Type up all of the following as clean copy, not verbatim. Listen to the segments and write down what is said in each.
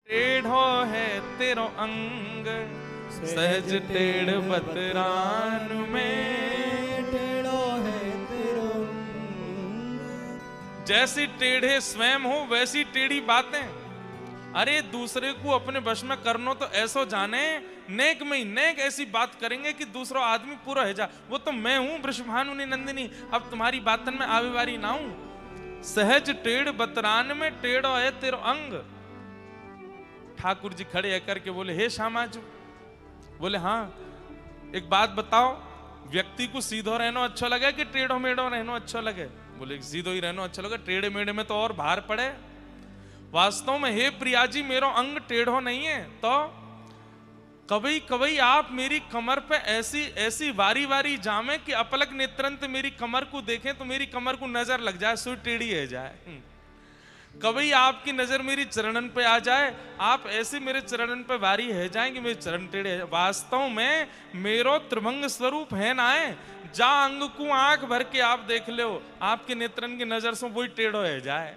टेढ़ो है तेरो अंग, सहज टेढ़ बतरान में। टेढ़ो है तेरो, जैसी टेढ़े स्वयं हो वैसी टेढ़ी बातें। अरे दूसरे को अपने वश में करनो तो ऐसो जाने, नेक में ही नेक ऐसी बात करेंगे कि दूसरा आदमी पूरा है जा। वो तो मैं हूं वृषभानुनी नंदिनी, अब तुम्हारी बातन में आवे वारी ना हूं। सहज टेढ़ बतरान में टेढ़ो है तेरो अंग। ठाकुर जी खड़े होकर के बोले, हे श्यामाजू। बोले हाँ, एक बात बताओ, व्यक्ति को सीधो रहना अच्छा लगे कि टेढ़ो मेढ़ो रहना अच्छा लगे? बोले सीधो ही रहना अच्छा लगे, टेढ़े मेढ़े में तो और भार पड़े। वास्तव में हे प्रिया जी, मेरो अंग टेढ़ो नहीं है, तो कभी कभी आप मेरी कमर पे ऐसी ऐसी वारी वारी जामे कि अपलक नेत्रंत मेरी कमर को देखें तो मेरी कमर को नजर लग जाए, सो टेढ़ी है जाए। कभी आपकी नजर मेरी चरणन पे आ जाए, आप ऐसे मेरे चरणन पे वारी है जाए कि मेरे चरण टेढ़े है। वास्तव में मेरो त्रिभंग स्वरूप है ना है, जा अंग को आंख भर के आप देख लो, आपके नेत्रन की नजर से वही टेढ़ो है जाए।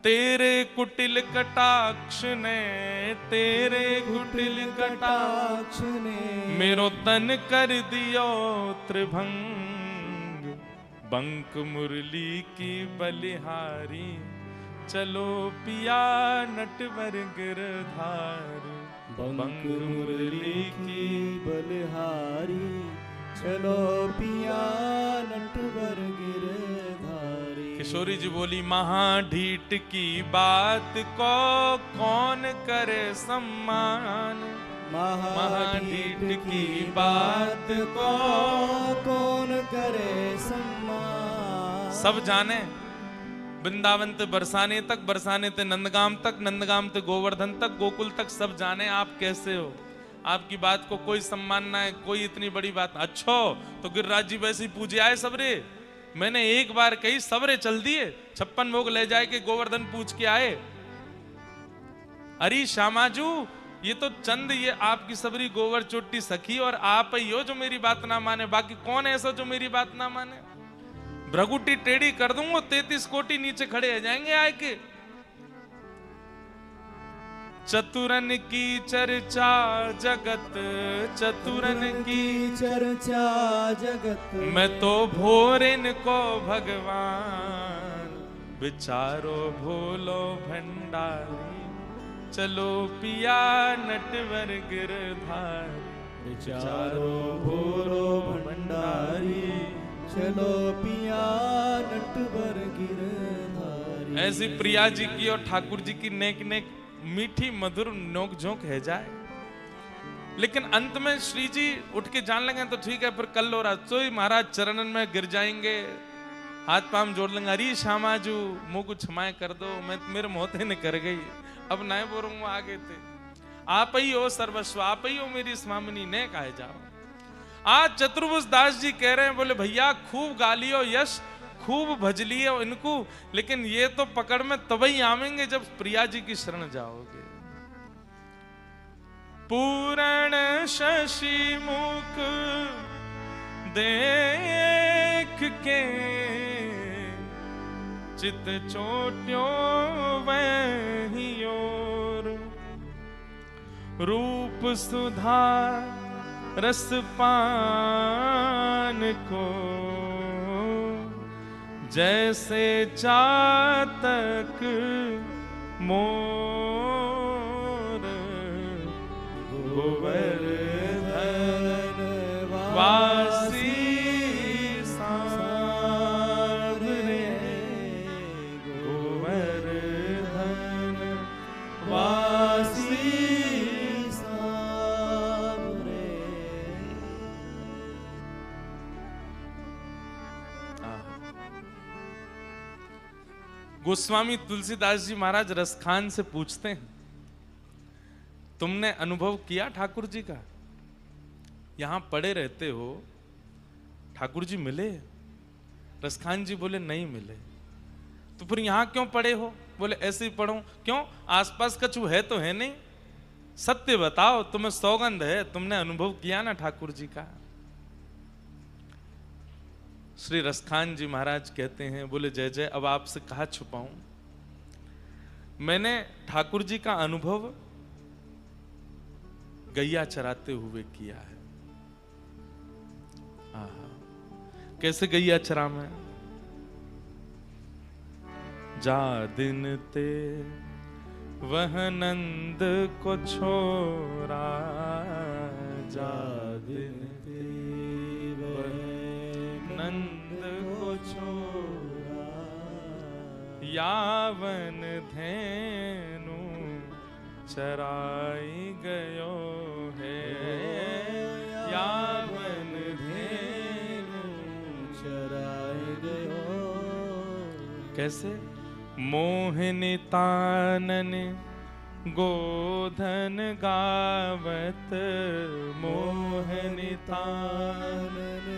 तेरे कुटिल कटाक्ष ने, तेरे कुटिल कटाक्ष ने मेरो तन कर दियो त्रिभंग। बंक मुरली की बलिहारी, चलो पिया नटवर गिरधारी। बंक मुरली की बलिहारी, चलो पिया नटवर गिरधारी। किशोरी जी बोली, महाढीठ की बात को कौन करे सम्मान। महाढीठ की बात को कौन करे सम्मान। सब जाने, वृंदावन ते बरसाने तक, बरसाने ते नंदगाम तक, नंदगाम ते गोवर्धन तक, गोकुल तक सब जाने आप कैसे हो। आपकी बात को कोई सम्मान ना है, कोई इतनी बड़ी बात। अच्छो तो गिरिराज जी वैसे ही पूजे आए सबरे। मैंने एक बार कही सबरे चल दिए, 56 भोग ले जाए के गोवर्धन पूछ के आए। अरे श्यामाजू, ये तो चंद ये आपकी सबरी गोवर चोटी सखी और आप ही हो जो मेरी बात ना माने, बाकी कौन ऐसा जो मेरी बात ना माने। भ्रगुटी टेढ़ी कर दूंगा, 33 कोटि नीचे खड़े हो जाएंगे आए के। चतुरन की चर्चा जगत, चतुरन की चर्चा जगत, मैं तो भोरिन को भगवान। विचारो भोलो भंडारी, चलो पिया नटवर गिरधारी। विचारो भोलो भंडारी, चलो पिया नटवर गिरधारी। ऐसी प्रिया जी की और ठाकुर जी की नेक नेक मीठी मधुर नोक झोंक है जाए। लेकिन अंत में श्री जी उठ के जान लगे तो ठीक है, फिर कल और आज तो ही महाराज चरणन में गिर जाएंगे, हाथ पाम जोड़ लेंगे। अरे श्यामाजू, मुंह को क्षमाएं कर दो, मैं मेरे मोहते ने कर गई, अब नहीं बोलूंगा आगे थे। आप ही हो सर्वस्व, आप ही हो मेरी स्वामिनी, ने कहे जाओ। आज चतुर्भुज दास जी कह रहे हैं, बोले भैया खूब गालियो यश, खूब भजलिए इनको, लेकिन ये तो पकड़ में तभी आवेंगे जब प्रिया जी की शरण जाओगे। पूरण शशि मुख देख के, चित चोट्यो वही ओर। रूप सुधा रस पान को, जैसे चातक मोर। गोवर्धन वासी सांवरे, गोवर्धन वासी सांवरे। गोस्वामी तुलसीदास जी महाराज रसखान से पूछते हैं, तुमने अनुभव किया ठाकुर जी का? यहां पड़े रहते हो, ठाकुर जी मिले? रसखान जी बोले नहीं मिले। तो फिर यहां क्यों पड़े हो? बोले ऐसे ही पढ़ो। क्यों? आसपास कछु है तो है नहीं, सत्य बताओ, तुम्हें सौगंध है, तुमने अनुभव किया ना ठाकुर जी का? श्री रसखान जी महाराज कहते हैं, बोले जय जय, अब आपसे कहा छुपाऊं। मैंने ठाकुर जी का अनुभव गैया चराते हुए किया है। आहा, कैसे गैया चरा में? जा दिन ते वह नंद को छोरा, जा दिन ते वह नंद को छोरा, यावन धेनु चराई गयो है, यावन धेनु चराई गयो। कैसे? मोहिनी तानन गोधन गावत, मोहिनी तानन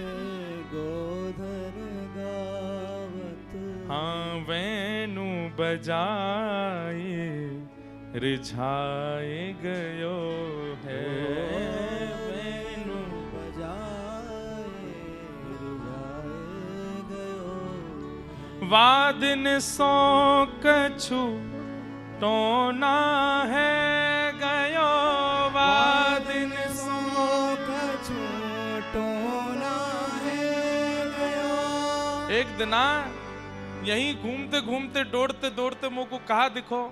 गोधन गावत, हाँ वेणु बजाए रिझाए गयो है, वेणु बजाए रिझाए गयो। वादिन सो कछु टोना है गयो, वादिन सो कछु टोना है गयो। एक दिना यहीं घूमते घूमते दौड़ते दौड़ते मुझ को कहा दिखो,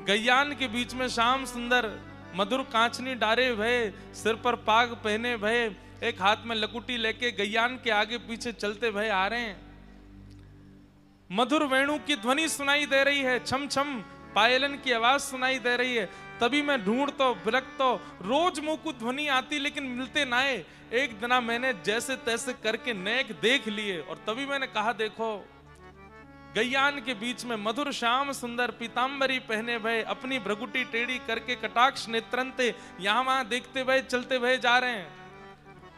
गैयान के बीच में श्याम सुंदर मधुर कांचनी डारे भये, सिर पर पाग पहने भये, एक हाथ में लकुटी लेके गैयान के आगे पीछे चलते भये आ रहे हैं। मधुर वेणु की ध्वनि सुनाई दे रही है, छम छम पायलन की आवाज सुनाई दे रही है। तभी मैं ढूंढतो बिलखतो, रोज मुंह को ध्वनि आती लेकिन मिलते नाए। एक दिना मैंने जैसे तैसे करके नेक देख लिए और तभी मैंने कहा देखो, गैयान के बीच में मधुर श्याम सुंदर पीतांबरी पहने भये, अपनी भ्रगुटी टेढ़ी करके कटाक्ष नेत्रंते यहां वहां देखते भये चलते भये जा रहे हैं।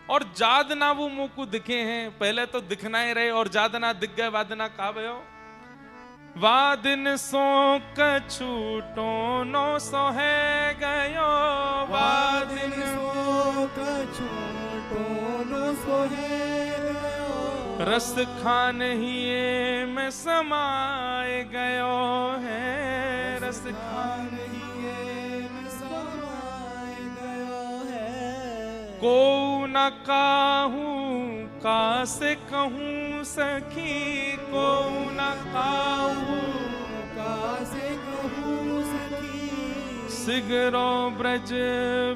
और जादना वो मुंह को दिखे हैं, पहले तो दिखना ही रहे और जादना दिख गए। वादना कहा भयो, वादिन सो कछु टोनो सो है गयो, वादिन सो कछु टोनो सो है गयो। रस खान ही में समाए गयो है, रस खान ही में समाए गयो है। को न काहूं का से कहूं सखी, को न काहूं का से कहूं सखी। सिगरो ब्रज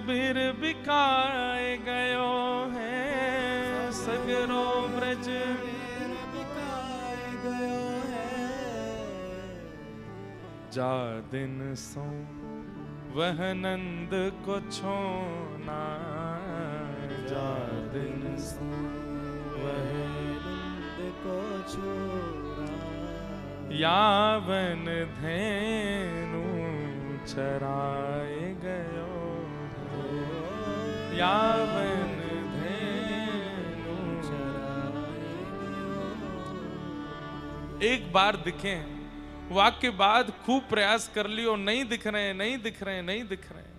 बिर बिकाए गयो है, सगरो ब्रज बिकाए गयो है। जा दिन सो वह नंद को छोना, जा दिन सो वह नंद को छोरा। यावन धेनु चराए गयो है, यावन धेनु चराए गयो। एक बार दिखे, वाक्य के बाद खूब प्रयास कर लियो, नहीं दिख रहे, नहीं दिख रहे, नहीं दिख रहे।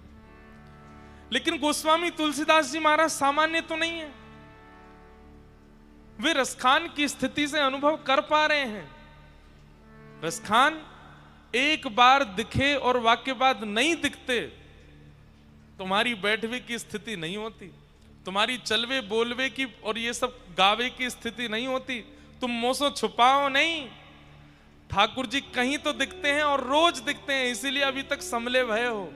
लेकिन गोस्वामी तुलसीदास जी महाराज सामान्य तो नहीं है, वे रसखान की स्थिति से अनुभव कर पा रहे हैं। रसखान एक बार दिखे और वाक्य बाद नहीं दिखते, तुम्हारी बैठवे की स्थिति नहीं होती, तुम्हारी चलवे बोलवे की और ये सब गावे की स्थिति नहीं होती। तुम मोसो छुपाओ नहीं, ठाकुर जी कहीं तो दिखते हैं और रोज दिखते हैं, इसीलिए अभी तक संभले भय हो।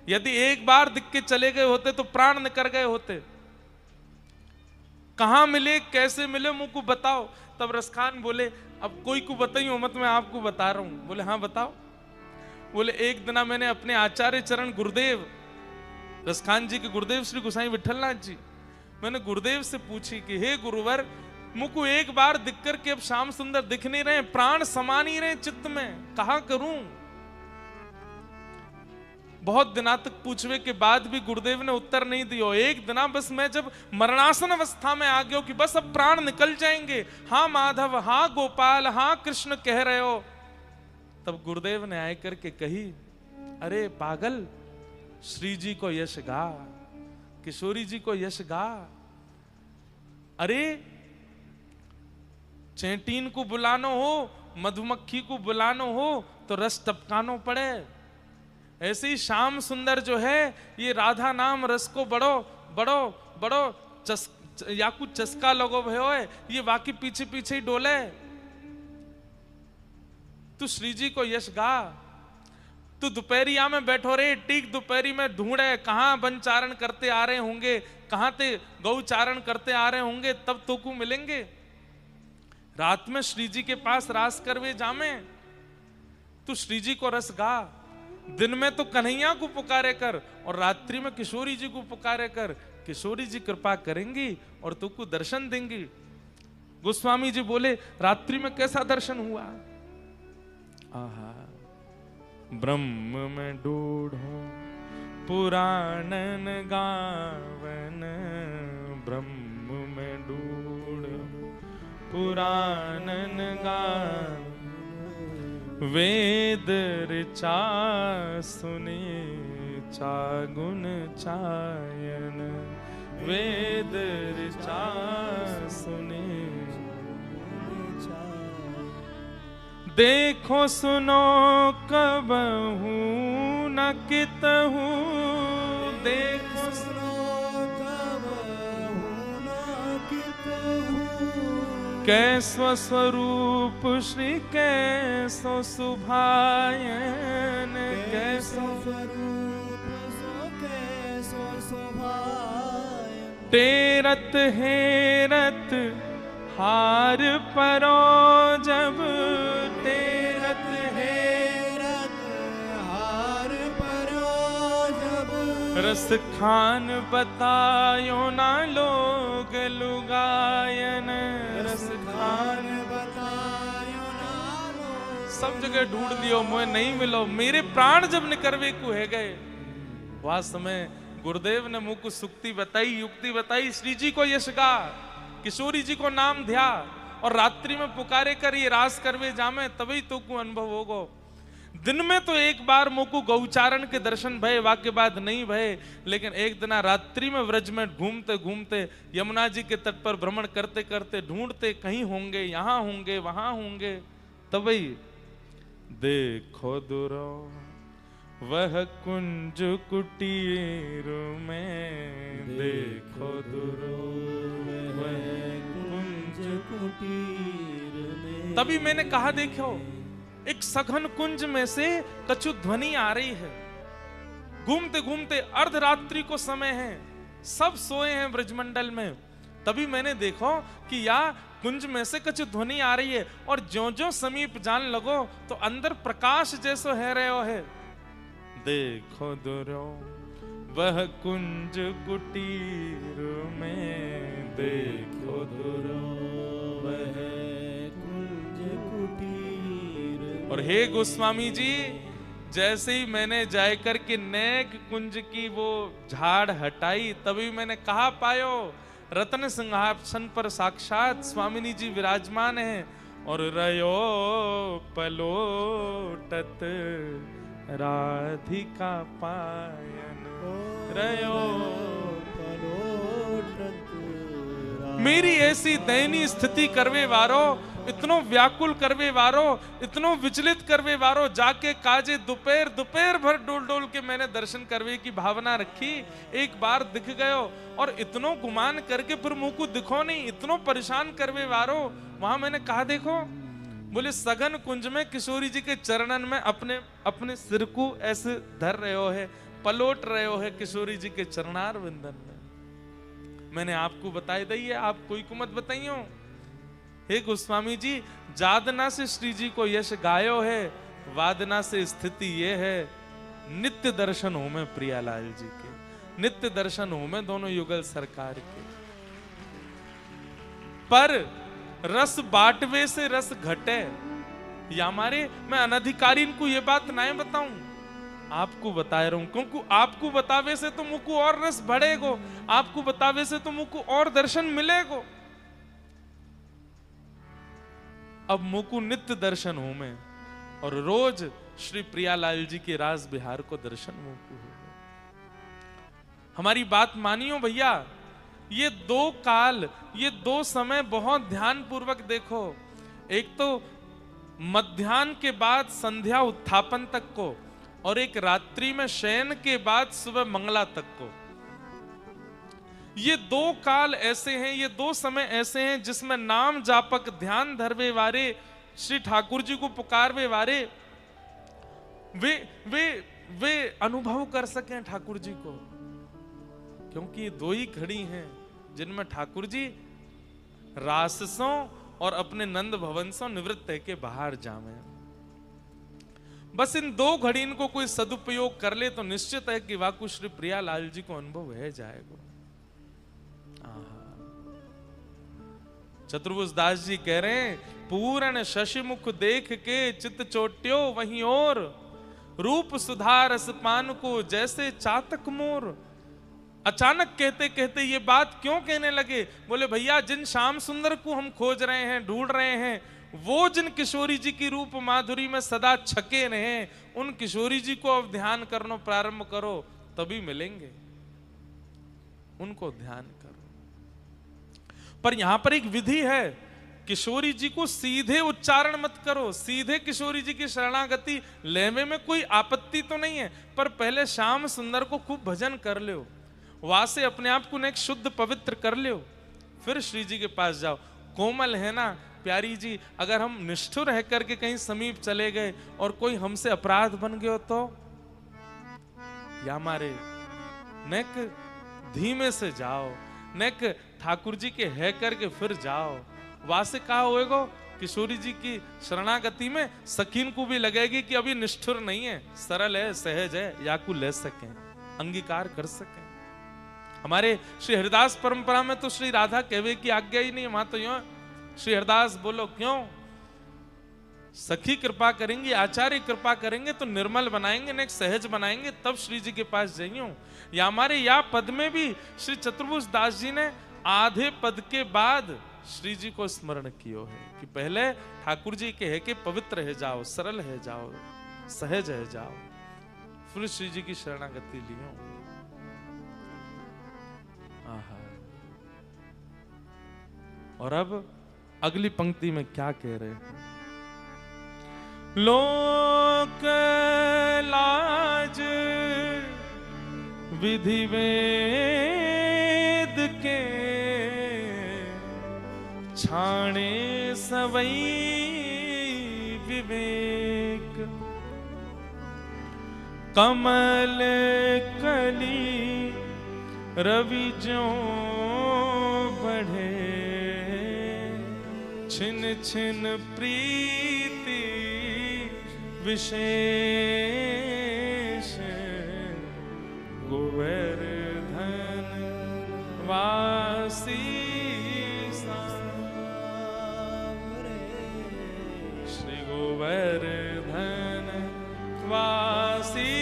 यदि एक बार दिख के चले गए होते तो प्राण निकल गए होते। कहां मिले, कैसे मिले, मुझको बताओ। तब रसखान बोले, अब कोई को बताइयो मत, मैं आपको बता रहा हूं। बोले हाँ बताओ। बोले एक दिना मैंने अपने आचार्य चरण गुरुदेव, रसखान जी के गुरुदेव श्री गोसाई विठलनाथ जी, मैंने गुरुदेव से पूछी कि हे गुरुवर, मुझको एक बार दिख कर के अब श्याम सुंदर दिख नहीं रहे, प्राण समा नहीं रहे चित्त में, कहा करूं। बहुत दिना तक पूछवे के बाद भी गुरुदेव ने उत्तर नहीं दिया। एक दिना बस मैं जब मरणासन अवस्था में आ गया कि बस अब प्राण निकल जाएंगे, हाँ माधव, हाँ गोपाल, हाँ कृष्ण कह रहे हो, तब गुरुदेव ने आए करके कही, अरे पागल, श्री जी को यश गा, किशोरी जी को यश गा। अरे चैटीन को बुलानो हो, मधुमक्खी को बुलानो हो तो रस टपकानो पड़े। ऐसे ही श्याम सुंदर जो है ये राधा नाम रस को बड़ो बड़ो बड़ो या कुछ चस्का लगो भयो है, ये बाकी पीछे पीछे ही डोले। तू श्री जी को यश गा। तू दोपहरिया में बैठो रे, टीक दोपहरी में ढूंढे कहाँ वनचारण करते आ रहे होंगे, कहाँ ते गौचारण करते आ रहे होंगे, तब तो को मिलेंगे। रात में श्री जी के पास रास करवे जामे, तू श्री जी को रस गा। दिन में तो कन्हैया को पुकारे कर और रात्रि में किशोरी जी को पुकारे कर। किशोरी जी कृपा करेंगी और तुमको दर्शन देंगी। गोस्वामी जी बोले रात्रि में कैसा दर्शन हुआ? आहा, ब्रह्म में डूढ़ो पुराणन गावन, ब्रह्म में डूढ़ो पुराणन गावन, वेद ऋचा सुने चागुन चायन, वेद ऋचा सुने। देखो सुनो कबहू न कितहू, देखो सुनो कबहू न कितहू, कैसो स्वरूप श्री कैसो सुभायन, कैसो स्वरूप सो कैसो शोभायन। तेरत हेरत हार परो जब, तेरत हेरत हार परो जब, रस खान बतायो ना लोग लुगायन, रस खान बतायो ना लो। सब जगह ढूंढ लियो मोए नहीं मिलो, मेरे प्राण जब निकरवे को है गए। वह समय गुरुदेव ने मुझको सुक्ति बताई, युक्ति बताई, श्री जी को यश गा, किशोरी जी को नाम ध्या और रात्रि में पुकारे कर ये रास करवे जामे, तभी तो को अनुभव होगो। दिन में तो एक बार मुझको गौचारण के दर्शन भय, वाक्य बाद नहीं भय, लेकिन एक दिन रात्रि में व्रज में घूमते घूमते यमुना जी के तट पर भ्रमण करते करते ढूंढते कहीं होंगे, यहाँ होंगे, वहां होंगे, तभी देखो दुरो वह कुंज कुटीर में, देखो दुरो वह कुंज कुटीर में। तभी मैंने कहा देखो एक सघन कुंज में से कछु ध्वनि आ रही है। घूमते घूमते अर्धरात्रि को समय है, सब सोए हैं ब्रजमंडल में। तभी मैंने देखो कि या कुंज में से कछु ध्वनि आ रही है और ज्यों ज्यों समीप जान लगो तो अंदर प्रकाश जैसो है रहो है। देखो दुरो वह कुंज कुटीर में, देखो दुरो वह कुंज कुटीर। और हे गोस्वामी जी, जैसे ही मैंने जाकर के नेक कुंज की वो झाड़ हटाई, तभी मैंने कहा पायो रत्न सिंहासन पर साक्षात स्वामिनी जी विराजमान हैं और रयो पलोटत राधिका पायन, रयो पलोटत। मेरी ऐसी दयनीय स्थिति करवे वारो, इतनो व्याकुल करवे वारो, इतनो विचलित करवे वारो, जाके काजे दोपहर दोपहर भर डोल डोल के मैंने दर्शन करवे की भावना रखी। एक बार दिख गयो और इतनो गुमान करके फिर मुंह को दिखो नहीं, इतनो परेशान करवे वारो। वहां मैंने कहा देखो, बोले सघन कुंज में किशोरी जी के चरणन में अपने अपने सिर को ऐसे धर रहे हो है, पलोट रहे हो है किशोरी जी के चरणार विंदन में। मैंने आपको बताई दी है, आप कोई को मत बताइयो। हे गोस्वामी जी, जादना से श्री जी को यश गायो है, वादना से स्थिति ये है, नित्य दर्शन हो में प्रियालाल जी के, नित्य दर्शन हो में दोनों युगल सरकार के। पर रस बांटवे से रस घटे, या हमारे मैं अनधिकारी को ये बात नहीं बताऊं, आपको बता रहा हूं, क्योंकि आपको बतावे से तो मुझको और रस बढ़ेगो, आपको बतावे से तो मुझको और दर्शन मिलेगो। अब मुझको नित्य दर्शन हो में और रोज श्री प्रियालाल जी के राज बिहार को दर्शन मुझको हो। हमारी बात मानियो भैया, ये दो काल, ये दो समय बहुत ध्यान पूर्वक देखो। एक तो मध्याह्न के बाद संध्या उत्थापन तक को, और एक रात्रि में शयन के बाद सुबह मंगला तक को। ये दो काल ऐसे हैं, ये दो समय ऐसे हैं जिसमें नाम जापक ध्यान धरवे वारे, श्री ठाकुर जी को पुकारवे वारे वे अनुभव कर सकें ठाकुर जी को। क्योंकि ये दो ही घड़ी हैं जिनमें ठाकुर जी राससों और अपने नंद भवन से निवृत्त है के बाहर जावे। बस इन दो घड़ी को कोई सदुपयोग कर ले तो निश्चित है कि वाकु श्री प्रियालाल जी को अनुभव है जाएगा। चतुर्भुज दास जी कह रहे हैं, पूर्ण शशि मुख देख के चित चोट्यो वहीं और, रूप सुधारस पान को जैसे चातक मोर। अचानक कहते कहते ये बात क्यों कहने लगे? बोले भैया जिन श्याम सुंदर को हम खोज रहे हैं, ढूंढ रहे हैं, वो जिन किशोरी जी की रूप माधुरी में सदा छके रहे, उन किशोरी जी को अब ध्यान करना प्रारंभ करो तभी मिलेंगे। उनको ध्यान करो। पर यहां पर एक विधि है, किशोरी जी को सीधे उच्चारण मत करो, सीधे किशोरी जी की शरणागति लेने में कोई आपत्ति तो नहीं है, पर पहले श्याम सुंदर को खूब भजन कर लो, वहां से अपने आप को एक शुद्ध पवित्र कर लो, फिर श्री जी के पास जाओ। कोमल है ना प्यारी जी, अगर हम निष्ठुर रह करके कहीं समीप चले गए और कोई हमसे अपराध बन गया तो या मारे नेक धीमे से जाओ, नेक ठाकुर जी के है करके फिर जाओ। वहां से कहा होएगा किशोरी जी की शरणागति में सखीन को भी लगेगी कि अभी निष्ठुर नहीं है, सरल है, सहज है, या को ले सकें, अंगीकार कर सकें। हमारे श्री हरिदास परंपरा में तो श्री राधा कहवे की आज्ञा ही नहीं, वहां तो यूं श्री हरिदास बोलो क्यों, सखी कृपा करेंगी, आचार्य कृपा करेंगे तो निर्मल बनाएंगे, नेक सहज बनाएंगे, तब श्री जी के पास जाइयो। या हमारे या पद में भी श्री चतुर्भुज दास जी ने आधे पद के बाद श्री जी को स्मरण कियो है कि पहले ठाकुर जी के है कि पवित्र है जाओ, सरल है जाओ, सहज है जाओ, फिर श्री जी की शरणागति लियो। और अब अगली पंक्ति में क्या कह रहे हैं? लोक लाज विधि वेद के छाणे सवई विवेक, कमल कली रवि ज्यों बढ़े, छिन छिन प्रीति विशेष, गोवर्धन वासी श्री गोवर्धन वासी।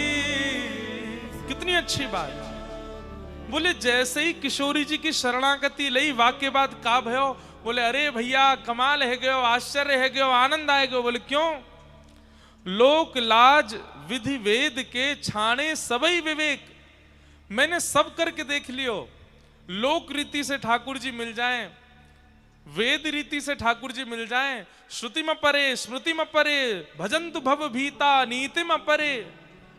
कितनी अच्छी बात। बोले जैसे ही किशोरी जी की शरणागति लई, वाक्य बाद का भयो? बोले अरे भैया कमाल है गयो, आश्चर्य है गयो, आनंद आए गयो। बोले क्यों? लोक लाज विधि वेद के छाणे सबई विवेक। मैंने सब करके देख लियो, लोक रीति से ठाकुर जी मिल जाएं, वेद रीति से ठाकुर जी मिल जाएं, श्रुति में परे स्मृति में परे, भजन्तु भव भीता नीति में परे,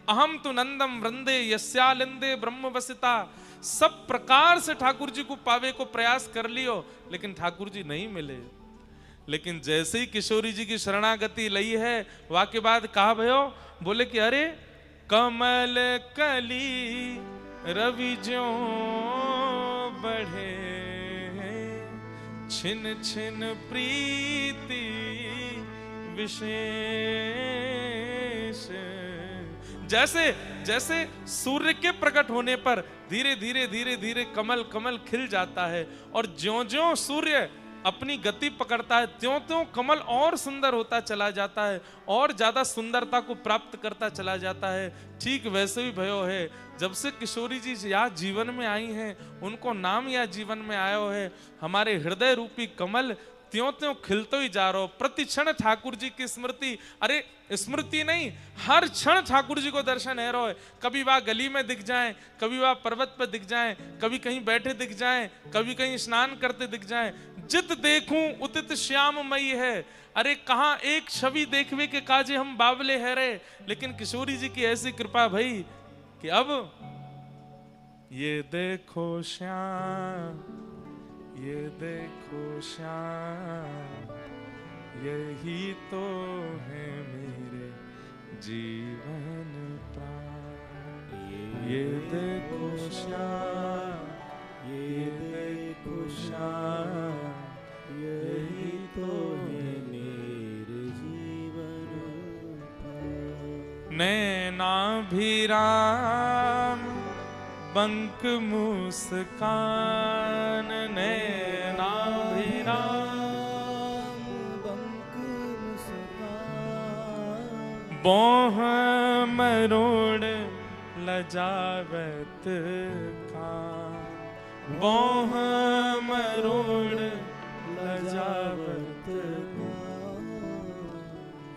अहम तु नंदम वृंदे यस्यालिंदे ब्रह्म वसिता। सब प्रकार से ठाकुर जी को पावे को प्रयास कर लियो, लेकिन ठाकुर जी नहीं मिले। लेकिन जैसे ही किशोरी जी की शरणागति लई है, वाक्य बाद कहा भयो? बोले कि अरे कमल कली रवि ज्यों बढ़े, छिन छिन प्रीति विशेष। जैसे जैसे सूर्य के प्रकट होने पर धीरे धीरे धीरे धीरे कमल कमल खिल जाता है, और ज्यों ज्यों सूर्य अपनी गति पकड़ता है त्यों त्यों कमल और सुंदर होता चला जाता है, और ज्यादा सुंदरता को प्राप्त करता चला जाता है। ठीक वैसे भी भयो है, जब से किशोरी जी या जीवन में आई हैं, उनको नाम या जीवन में आया है, हमारे हृदय रूपी कमल त्यों त्यों खिलते ही जा रहा हो। प्रति क्षण ठाकुर जी की स्मृति, अरे स्मृति नहीं, हर क्षण ठाकुर जी को दर्शन है रहो है। कभी वह गली में दिख जाए, कभी वह पर्वत पर दिख जाए, कभी कहीं बैठे दिख जाए, कभी कहीं स्नान करते दिख जाए, जित देखूं उतित श्याममयी है। अरे कहां एक छवि देखवे के काजे हम बावले है रे। लेकिन किशोरी जी की ऐसी कृपा भई कि अब ये देखो श्याम, ये देखो श्याम, यही तो है मेरे जीवन प्राण। ये देखो श्याम, ये देखो श्याम, यही तो है मेरे जीवन का। नैनाभिराम बंक मुस्कान, नैनाभिराम बंक मुस्कान, बोह मरोड़ लजावत खान, बोह मरोड़ लजावत खान।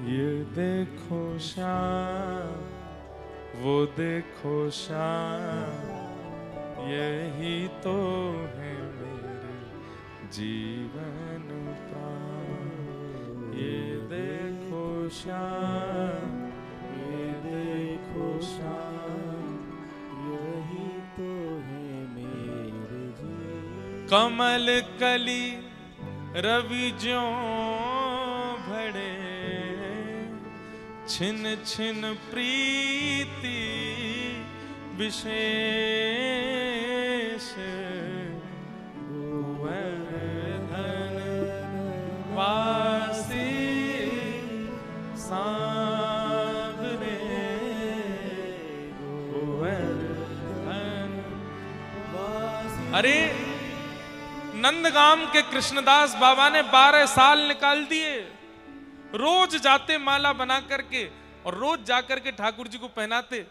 ये देखो श्याम, वो देखो श्याम, यही तो है मेरे जीवन प्राण। ये देखो श्याम, ये देखो श्याम, यही तो है मेरे जीवन। कमल कली रवि ज्यों भड़े, छिन छिन प्रीति विशेष। गोवर्धन वासी सांवरे, गोवर्धन वासी। अरे नंदगाम के कृष्णदास बाबा ने 12 साल निकाल दिए, रोज जाते माला बना करके और रोज जाकर के ठाकुर जी को पहनाते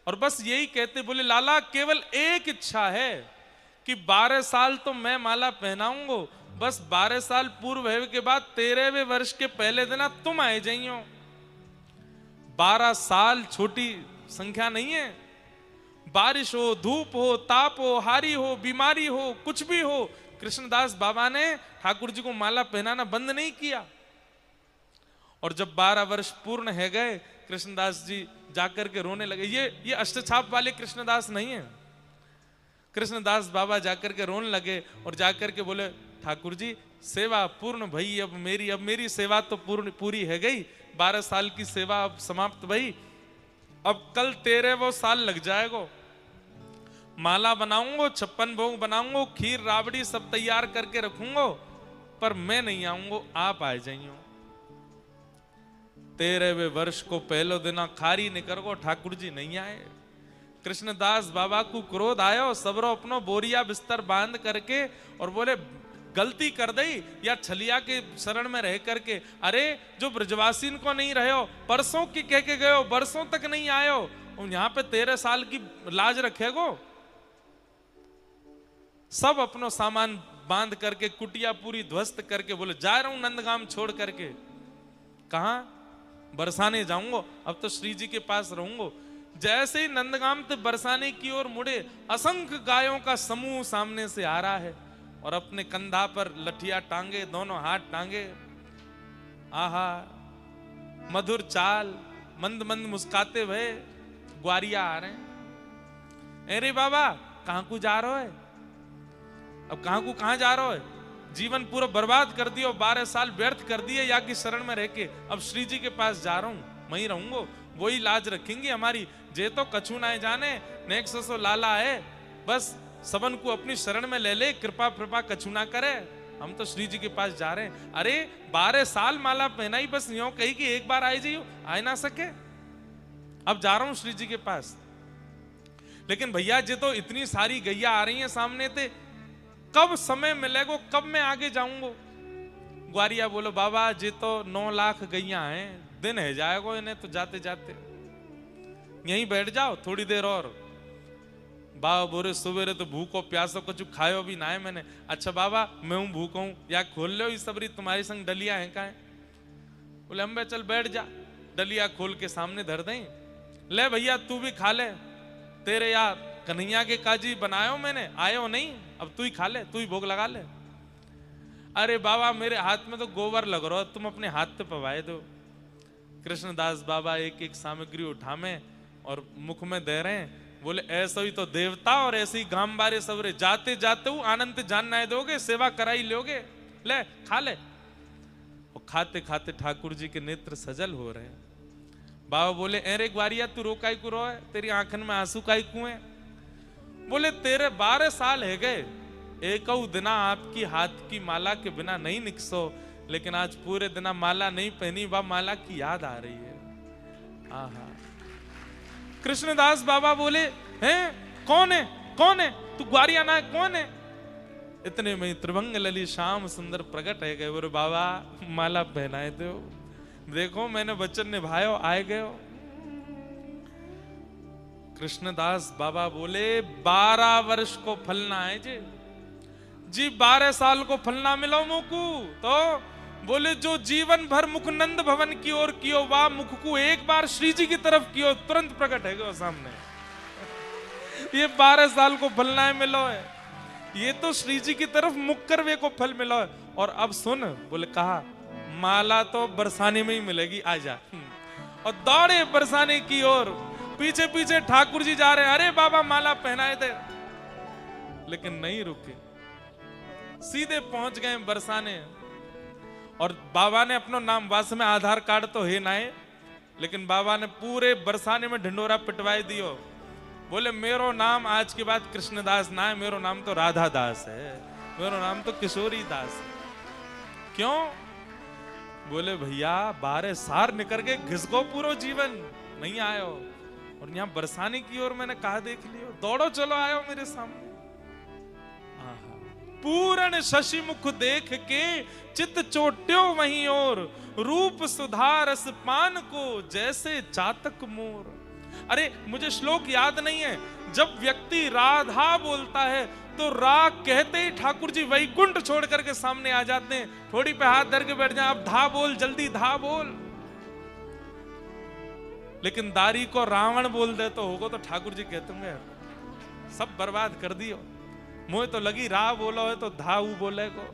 और बस यही कहते, बोले लाला केवल एक इच्छा है कि 12 साल तो मैं माला पहनाऊंगा, बस 12 साल पूर्व होने के बाद 13वें वर्ष के पहले दिन तुम आए जाइयो। 12 साल छोटी संख्या नहीं है। बारिश हो, धूप हो, ताप हो, हारी हो, बीमारी हो, कुछ भी हो, कृष्णदास बाबा ने ठाकुर जी को माला पहनाना बंद नहीं किया। और जब 12 वर्ष पूर्ण है गए, कृष्णदास जी जाकर के रोने लगे। ये अष्टछाप वाले कृष्णदास नहीं है। कृष्णदास बाबा जाकर के रोने लगे और जाकर के बोले, ठाकुर जी सेवा पूर्ण भई, अब मेरी सेवा तो पूरी है गई। 12 साल की सेवा अब समाप्त भई, अब कल 13वां साल लग जाएगा। माला बनाऊंगा, 56 भोग बनाऊंगा, खीर राबड़ी सब तैयार करके रखूंगा, पर मैं नहीं आऊंगा, आप आ जाइयो। 13वें वर्ष को पहले दिन खारी निकर को ठाकुर जी नहीं आए। कृष्णदास बाबा को क्रोध आयो, सबरो अपनो बोरिया बिस्तर बांध करके और बोले गलती कर दई या छलिया के शरण में रह करके, अरे जो ब्रजवासीन को नहीं रहे हो, परसों की कह के गए हो, बरसों तक नहीं आयो, यहाँ पे 13 साल की लाज रखेगो। सब अपनो सामान बांध करके कुटिया पूरी ध्वस्त करके बोले जा रहा हूं नंदगाम छोड़ करके। कहा? बरसाने जाऊंगा, अब तो श्री जी के पास रहूंगा। जैसे ही नंदगाम से बरसाने की ओर मुड़े, असंख्य गायों का समूह सामने से आ रहा है और अपने कंधा पर लठिया टांगे, दोनों हाथ टांगे। आहा मधुर चाल, मंद मंद मुस्काते हुए ग्वारिया आ रहे हैं। अरे बाबा कहां को जा रहे हो? अब कहां जा रहे हो? जीवन पूरा बर्बाद कर दियो, 12 साल व्यर्थ कर दिए या की शरण में रह के, अब श्री जी के पास जा रहा हूं, वहीं रहूंगा, वही लाज रखेंगे हमारी। जे तो कछु ना जाने, नेक सो लाला है, बस सबन को अपनी शरण में ले ले, कृपा कृपा कछु ना करे, हम तो श्री जी के पास जा रहे हैं। अरे 12 साल माला पहनाई, बस यूं कही कि एक बार आए जाइयो, आए ना सके, अब जा रहा हूं श्री जी के पास। लेकिन भैया जे तो इतनी सारी गैया आ रही हैं सामने थे, कब समय मिलेगा, कब मैं आगे जाऊंगा? ग्वारिया बोलो बाबा जी तो 9 लाख गैया हैं, दिन है जाएगा इन्हें तो जाते जाते, यहीं बैठ जाओ थोड़ी देर और। बाबा बोरे सुबेरे तो भूखो प्यासो कुछ खायो भी ना है मैंने। अच्छा बाबा मैं हूं भूखा हूं, या खोल लो इस सबरी तुम्हारी संग डलिया है का है? बोले अम्बे चल बैठ जा, डलिया खोल के सामने धर दें, ले भैया तू भी खा ले, तेरे यार कन्हैया के काजी बनायो मैंने, आयो नहीं, अब तू ही खा ले, तू ही भोग लगा ले। अरे बाबा मेरे हाथ में तो गोबर लग रहा, तुम अपने हाथ पे पवाए दो। कृष्णदास बाबा एक एक सामग्री उठा में और मुख में दे रहे हैं। बोले ऐसा ही तो देवता और ऐसे ही गांव बारे सबरे, जाते जाते वो आनंद जानना दोगे, सेवा कराई लोगे, ले खा ले। और खाते खाते ठाकुर जी के नेत्र सजल हो रहे हैं। बाबा बोले अरे ग्वारिया तू रोकाई को रो है, तेरी आंखन में आंसू काई कुएं? बोले तेरे 12 साल है गए, एक दिना आपकी हाथ की माला के बिना नहीं निकसो, लेकिन आज पूरे दिना माला नहीं पहनी, बा माला की याद आ रही है। आहा। कृष्णदास बाबा बोले हैं कौन है, कौन है तू, ग्वारिया ना है, कौन है? इतने में त्रिभंग लली श्याम सुंदर प्रकट है गए। बोले बाबा माला पहनाए दो, देखो मैंने वचन निभायो, आए गए। कृष्णदास बाबा बोले 12 वर्ष को फलना है जी 12 साल को फलना मिलो मुकु। तो बोले जो जीवन भर मुख नंद भवन की ओर कियो, वाह मुख को एक बार श्री जी की तरफ कियो, तुरंत प्रकट है गो सामने। ये 12 साल को फलना है मिलो है, ये तो श्री जी की तरफ मुख कर वे को फल मिलो है। और अब सुन, बोले कहा माला तो बरसाने में ही मिलेगी, आजा। और दौड़े बरसाने की ओर, पीछे पीछे ठाकुर जी जा रहे हैं, अरे बाबा माला पहनाए दे, लेकिन नहीं रुके, सीधे पहुंच गए बरसाने। और बाबा ने अपना नाम, वास में आधार कार्ड तो है ना, लेकिन बाबा ने पूरे बरसाने में ढिंडोरा पिटवाई दियो। बोले मेरो नाम आज के बाद कृष्णदास ना है, मेरो नाम तो राधा दास है, मेरो नाम तो किशोरी दास है। क्यों? बोले भैया 12 साल निकल के घिसको पूरा जीवन नहीं आयो, और यहाँ बरसाने की ओर मैंने कहा देख लियो, दौड़ो चलो आयो मेरे सामने। पूर्ण शशि मुख देख के चित चोट्यो वहीं और, रूप सुधारस पान को जैसे चातक मोर। अरे मुझे श्लोक याद नहीं है, जब व्यक्ति राधा बोलता है तो राग कहते ही ठाकुर जी वैकुंठ छोड़ करके सामने आ जाते हैं, थोड़ी पे हाथ धर के बैठ जाए, अब धा बोल, जल्दी धा बोल। लेकिन दारी को रावण बोल दे तो होगा, तो ठाकुर जी कहते होंगे सब बर्बाद कर दियो, मुझे तो लगी रा बोलो है तो धाऊ बोले को।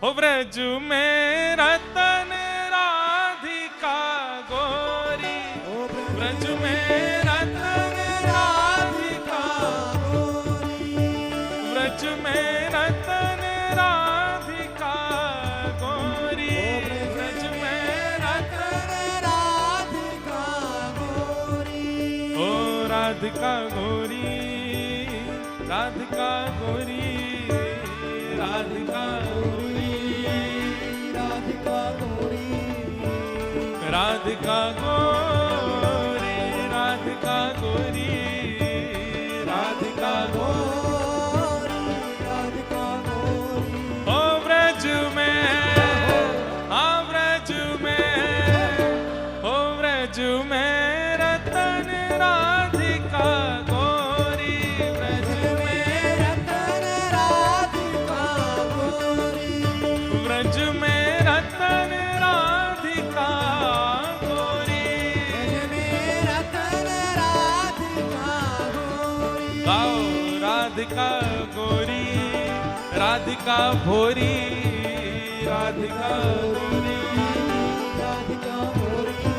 हो ब्रज में रतन राधिका गोरी, ब्रज में रतन राधिका गोरी, ब्रज में रतन राधिका गोरी, ब्रज में रतन राधिका गोरी, ओ राधिका गोरी, राधिका गोरी, राधिका गोरी, राधिका गोरी, राधिका गोरी, राधिका गोरी, राधिका गोरी, राधिका गोरी। ओ ब्रज में, आ ब्रज में, ओ ब्रज में रतन राधिका गोरी, ब्रज में रतन राधिका गोरी, ब्रज में रतन राधिका गोरी, ब्रज में रतन राधिका गोरी। गाओ राधिका गोरी, राधिका भोरी, राधिका गोरी, राधिका भोरी,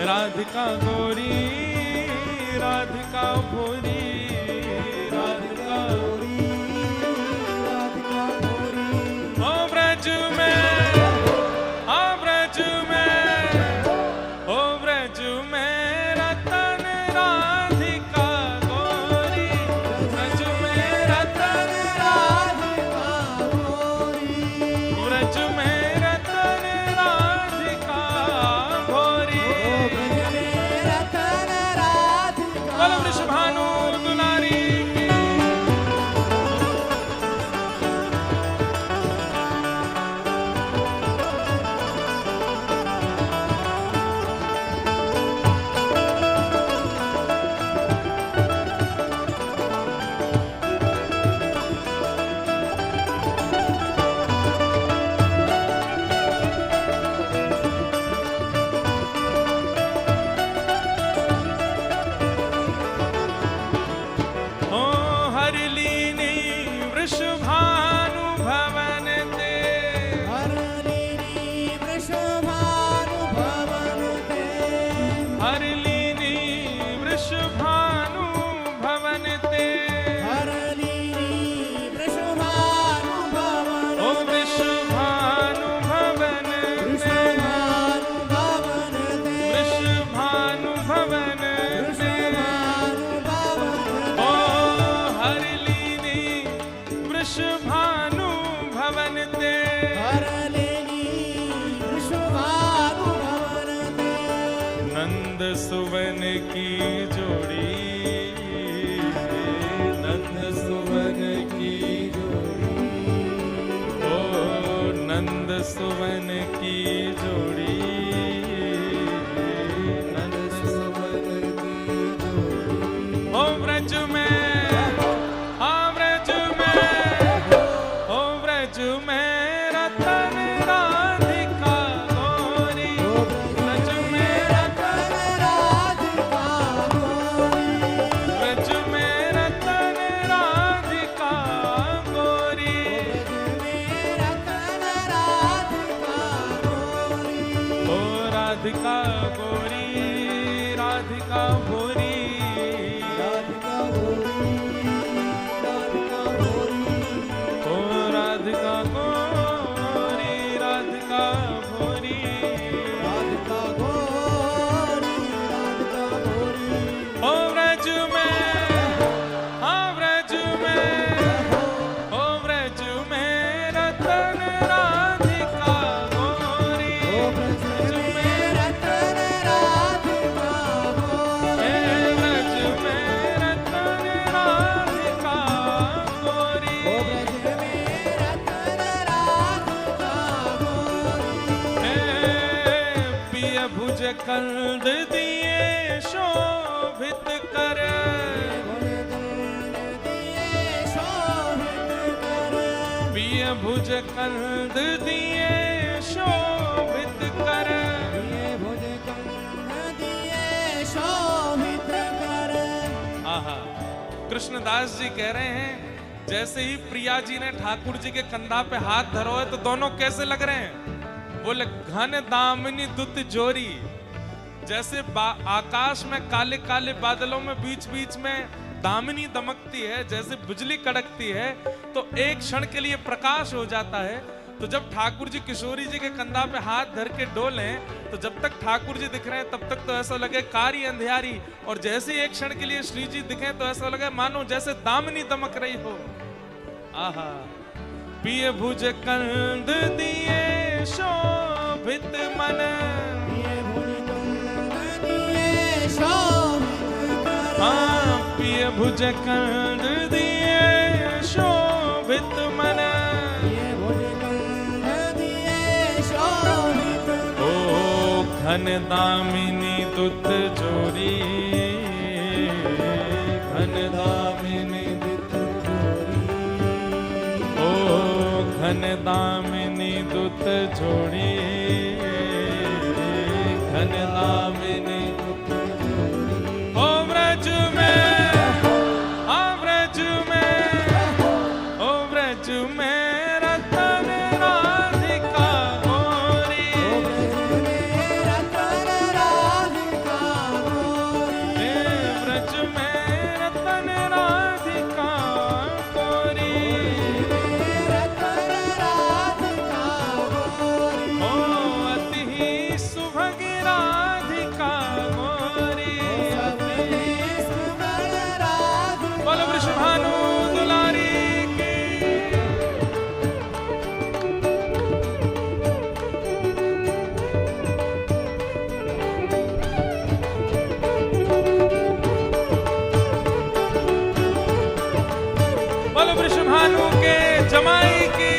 राधिका गोरी, राधिका भोरी, राधिका गोरी, राधिका भोरी। ओ ब्रज में, आ ब्रज में, ओ ब्रज में रतन राधिका गोरी, ब्रज में रतन राधिका गोरी, ब्रज में रतन राधिका गोरी, ब्रज में रतन राधिका। बोलो वृषभानु दुलारी की। राधिका गोरी राधिका भोरी राधिका गोरी राधिका गोरी ओ राधिका गोरी राधिका भोरी राधिका गोरी राधिका गोरी ओ व्रज में हाँ व्रज में ओ व्रज में रतन राधिका गोरी ओ ब्रज में रतन राधिका गोरी हे व्रज में रतन राधिका गोरी ओ ब्रज में रतन राधिका गोरी हे पिय भुज कंद दिए शोभित कर पिय भुज कंद दिए शोभित कर आहा कृष्णदास जी कह रहे हैं जैसे ही प्रिया जी ने ठाकुर जी के कंधा पे हाथ धरो है तो दोनों कैसे लग रहे हैं बोले घन दामिनी दुत जोरी जैसे आकाश में काले काले बादलों में बीच बीच में दामिनी दमकती है जैसे बिजली कड़कती है तो एक क्षण के लिए प्रकाश हो जाता है तो जब ठाकुर जी किशोरी जी के कंधा पे हाथ धर के डोले तो जब तक ठाकुर जी दिख रहे हैं तब तक तो ऐसा लगे कारी अंधियारी और जैसे ही एक क्षण के लिए श्री जी दिखे तो ऐसा लगे मानो जैसे दामिनी दमक रही हो आहा पिय भुज कंद दिए शोभित मन हाँ पिय भुज कंद दिए शोभित मन ओ घन दामिनी दुत जोरी घन दामिनी दुत ओ घन दामिनी दुत जोड़ी घन दामिनी ओ व्रज में आ व्रज में ओ व्रज में रतन राधिका गोरी हे व्रज में रतन राधिका गोरी ओ अति ही सुभग राधिका गोरी बोलो वृषभानु दुलारी की बोलो वृषभानु के जमाई की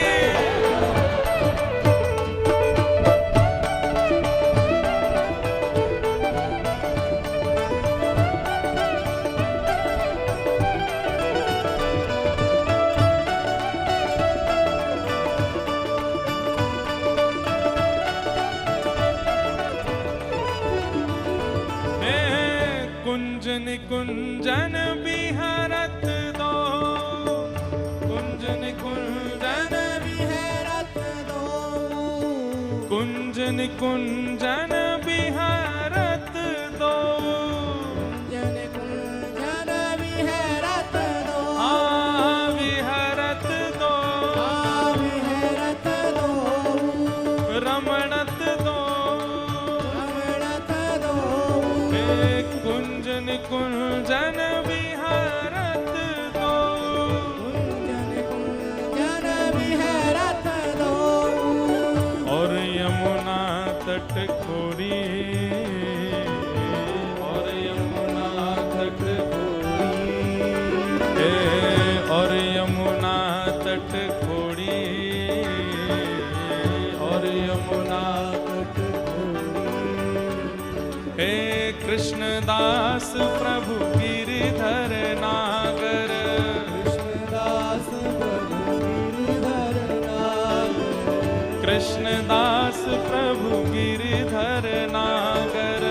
हे कुंजन कुंजन बिहरत दो कुंजन कुंजन कुंजन कुंजन बिहरत दो हाँ विहरत दो रमणत दो हे कुंजन कुंजन बिहरत दो और यमुना तट खोरी और यमुना तट खोरी और यमुना तट खोरी और यमुना तट हे कृष्णदास प्रभु गिरिधर नागर कृष्णदास प्रभु गिरिधर नागर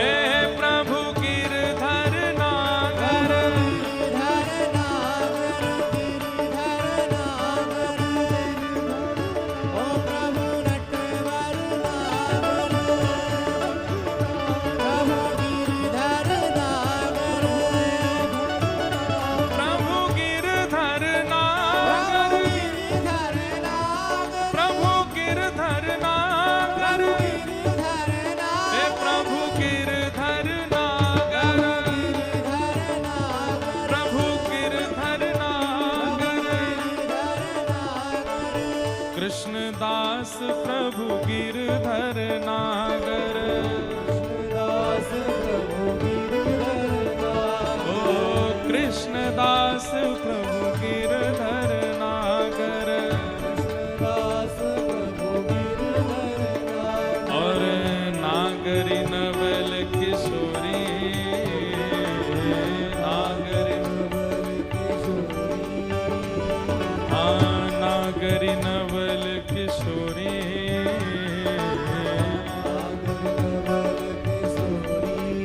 हे प्रभु गिरधर नागर गिरधर नागर। कृष्णदास प्रभु गिरधर नागर। ओ कृष्णदास प्रभु गिरधर नागर। कृष्णदास प्रभु गिरधर नागर। और नागरी नवल किशोरी, नागरी नागरी नवल किशोरी।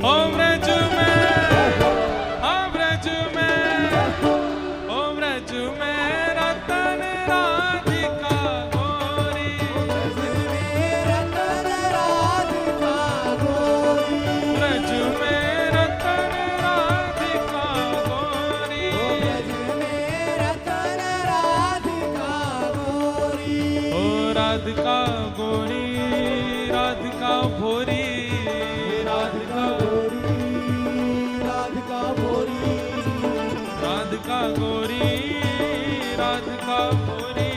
ओ व्रज में, ओ व्रज में, ओ व्रज में रतन राधिका गोरी। रतन राधिका गोरी। व्रज में रतन राधिका गोरी। ब्रज में रतन राधिका गोरी। ओ राधिका गोरी, राधिका भोरी, राधिका गोरी, राधिका गोरी। राधिका गोरी, राधिका भोरी,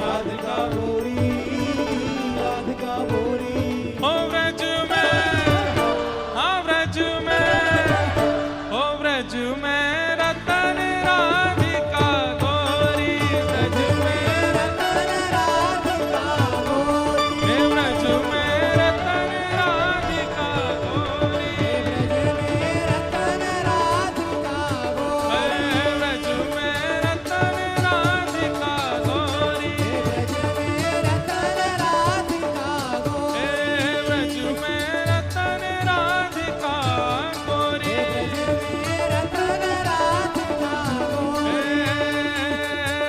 राधिका गोरी, राधिका गोरी। ओ व्रज में, हाँ व्रज में, ओ व्रज में रतन राधिका गोरी। व्रज में रतन राधिका गोरी। हे व्रज में रतन राधिका गोरी। ब्रज में रतन राधिका गोरी। हे व्रज में रतन राधिका गोरी। ब्रज में रतन राधिका गोरी। हे व्रज में रतन राधिका गोरी। रतन राधिका गोरी।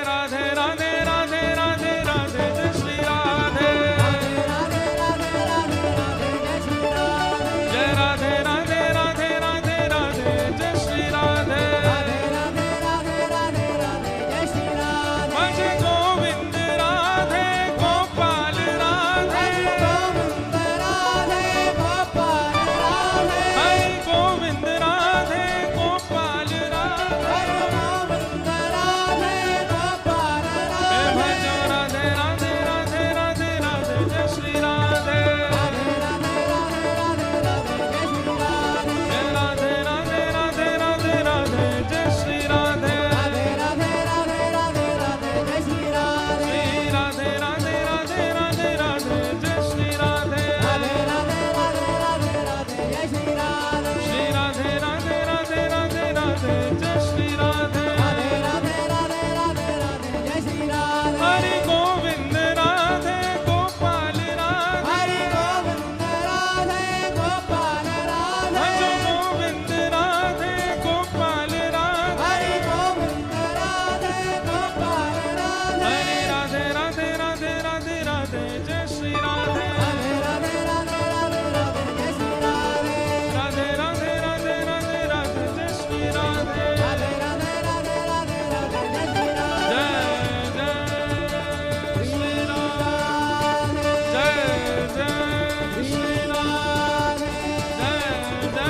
राधे राधे राधे राधे राधे जय श्री राधे। राधे राधे राधे राधे राधे जय श्री राधे। जय राधे राधे राधे राधे राधे जय श्री राधे। राधे राधे राधे राधे राधे जय श्री राधे। भज गोविंद राधे गोपाल राधे। गोविंद राधे गोपाल राधे। हरि गोविंद राधे गोपाल राधे। गोविंद राधे गोपाल हे राधे। भजो राधे राधे राधे राधे राधे जय श्री राधे। राधे राधे राधे राधे राधे जय श्री राधे। हे राधे राधे राधे राधे राधे जय श्री राधे। राधे राधे राधे राधे राधे जय श्री राधे। श्री राधे राधे राधे राधे राधे जय श्री राधे। राधे राधे राधे राधे राधे जय श्री राधे। श्री राधे राधे राधे राधे राधे जय श्री राधे। राधे राधे राधे राधे राधे जय श्री राधे। हरि गोविंद राधे गोपाल राधे। हरि गोविंद राधे गोपाल राधे। भजो गोविंद राधे गोपाल राधे। हरि गोविंद राधे गोपाल राधे। हरि राधे राधे राधे राधे राधे जय श्री राधे। राधे राधे राधे राधे राधे जय श्री राधे। राधे राधे राधे राधे राधे जय श्री राधे। राधे राधे राधे राधे राधे जय श्री राधे। जय जय श्री राधे। जय जय श्री राधे। जय जय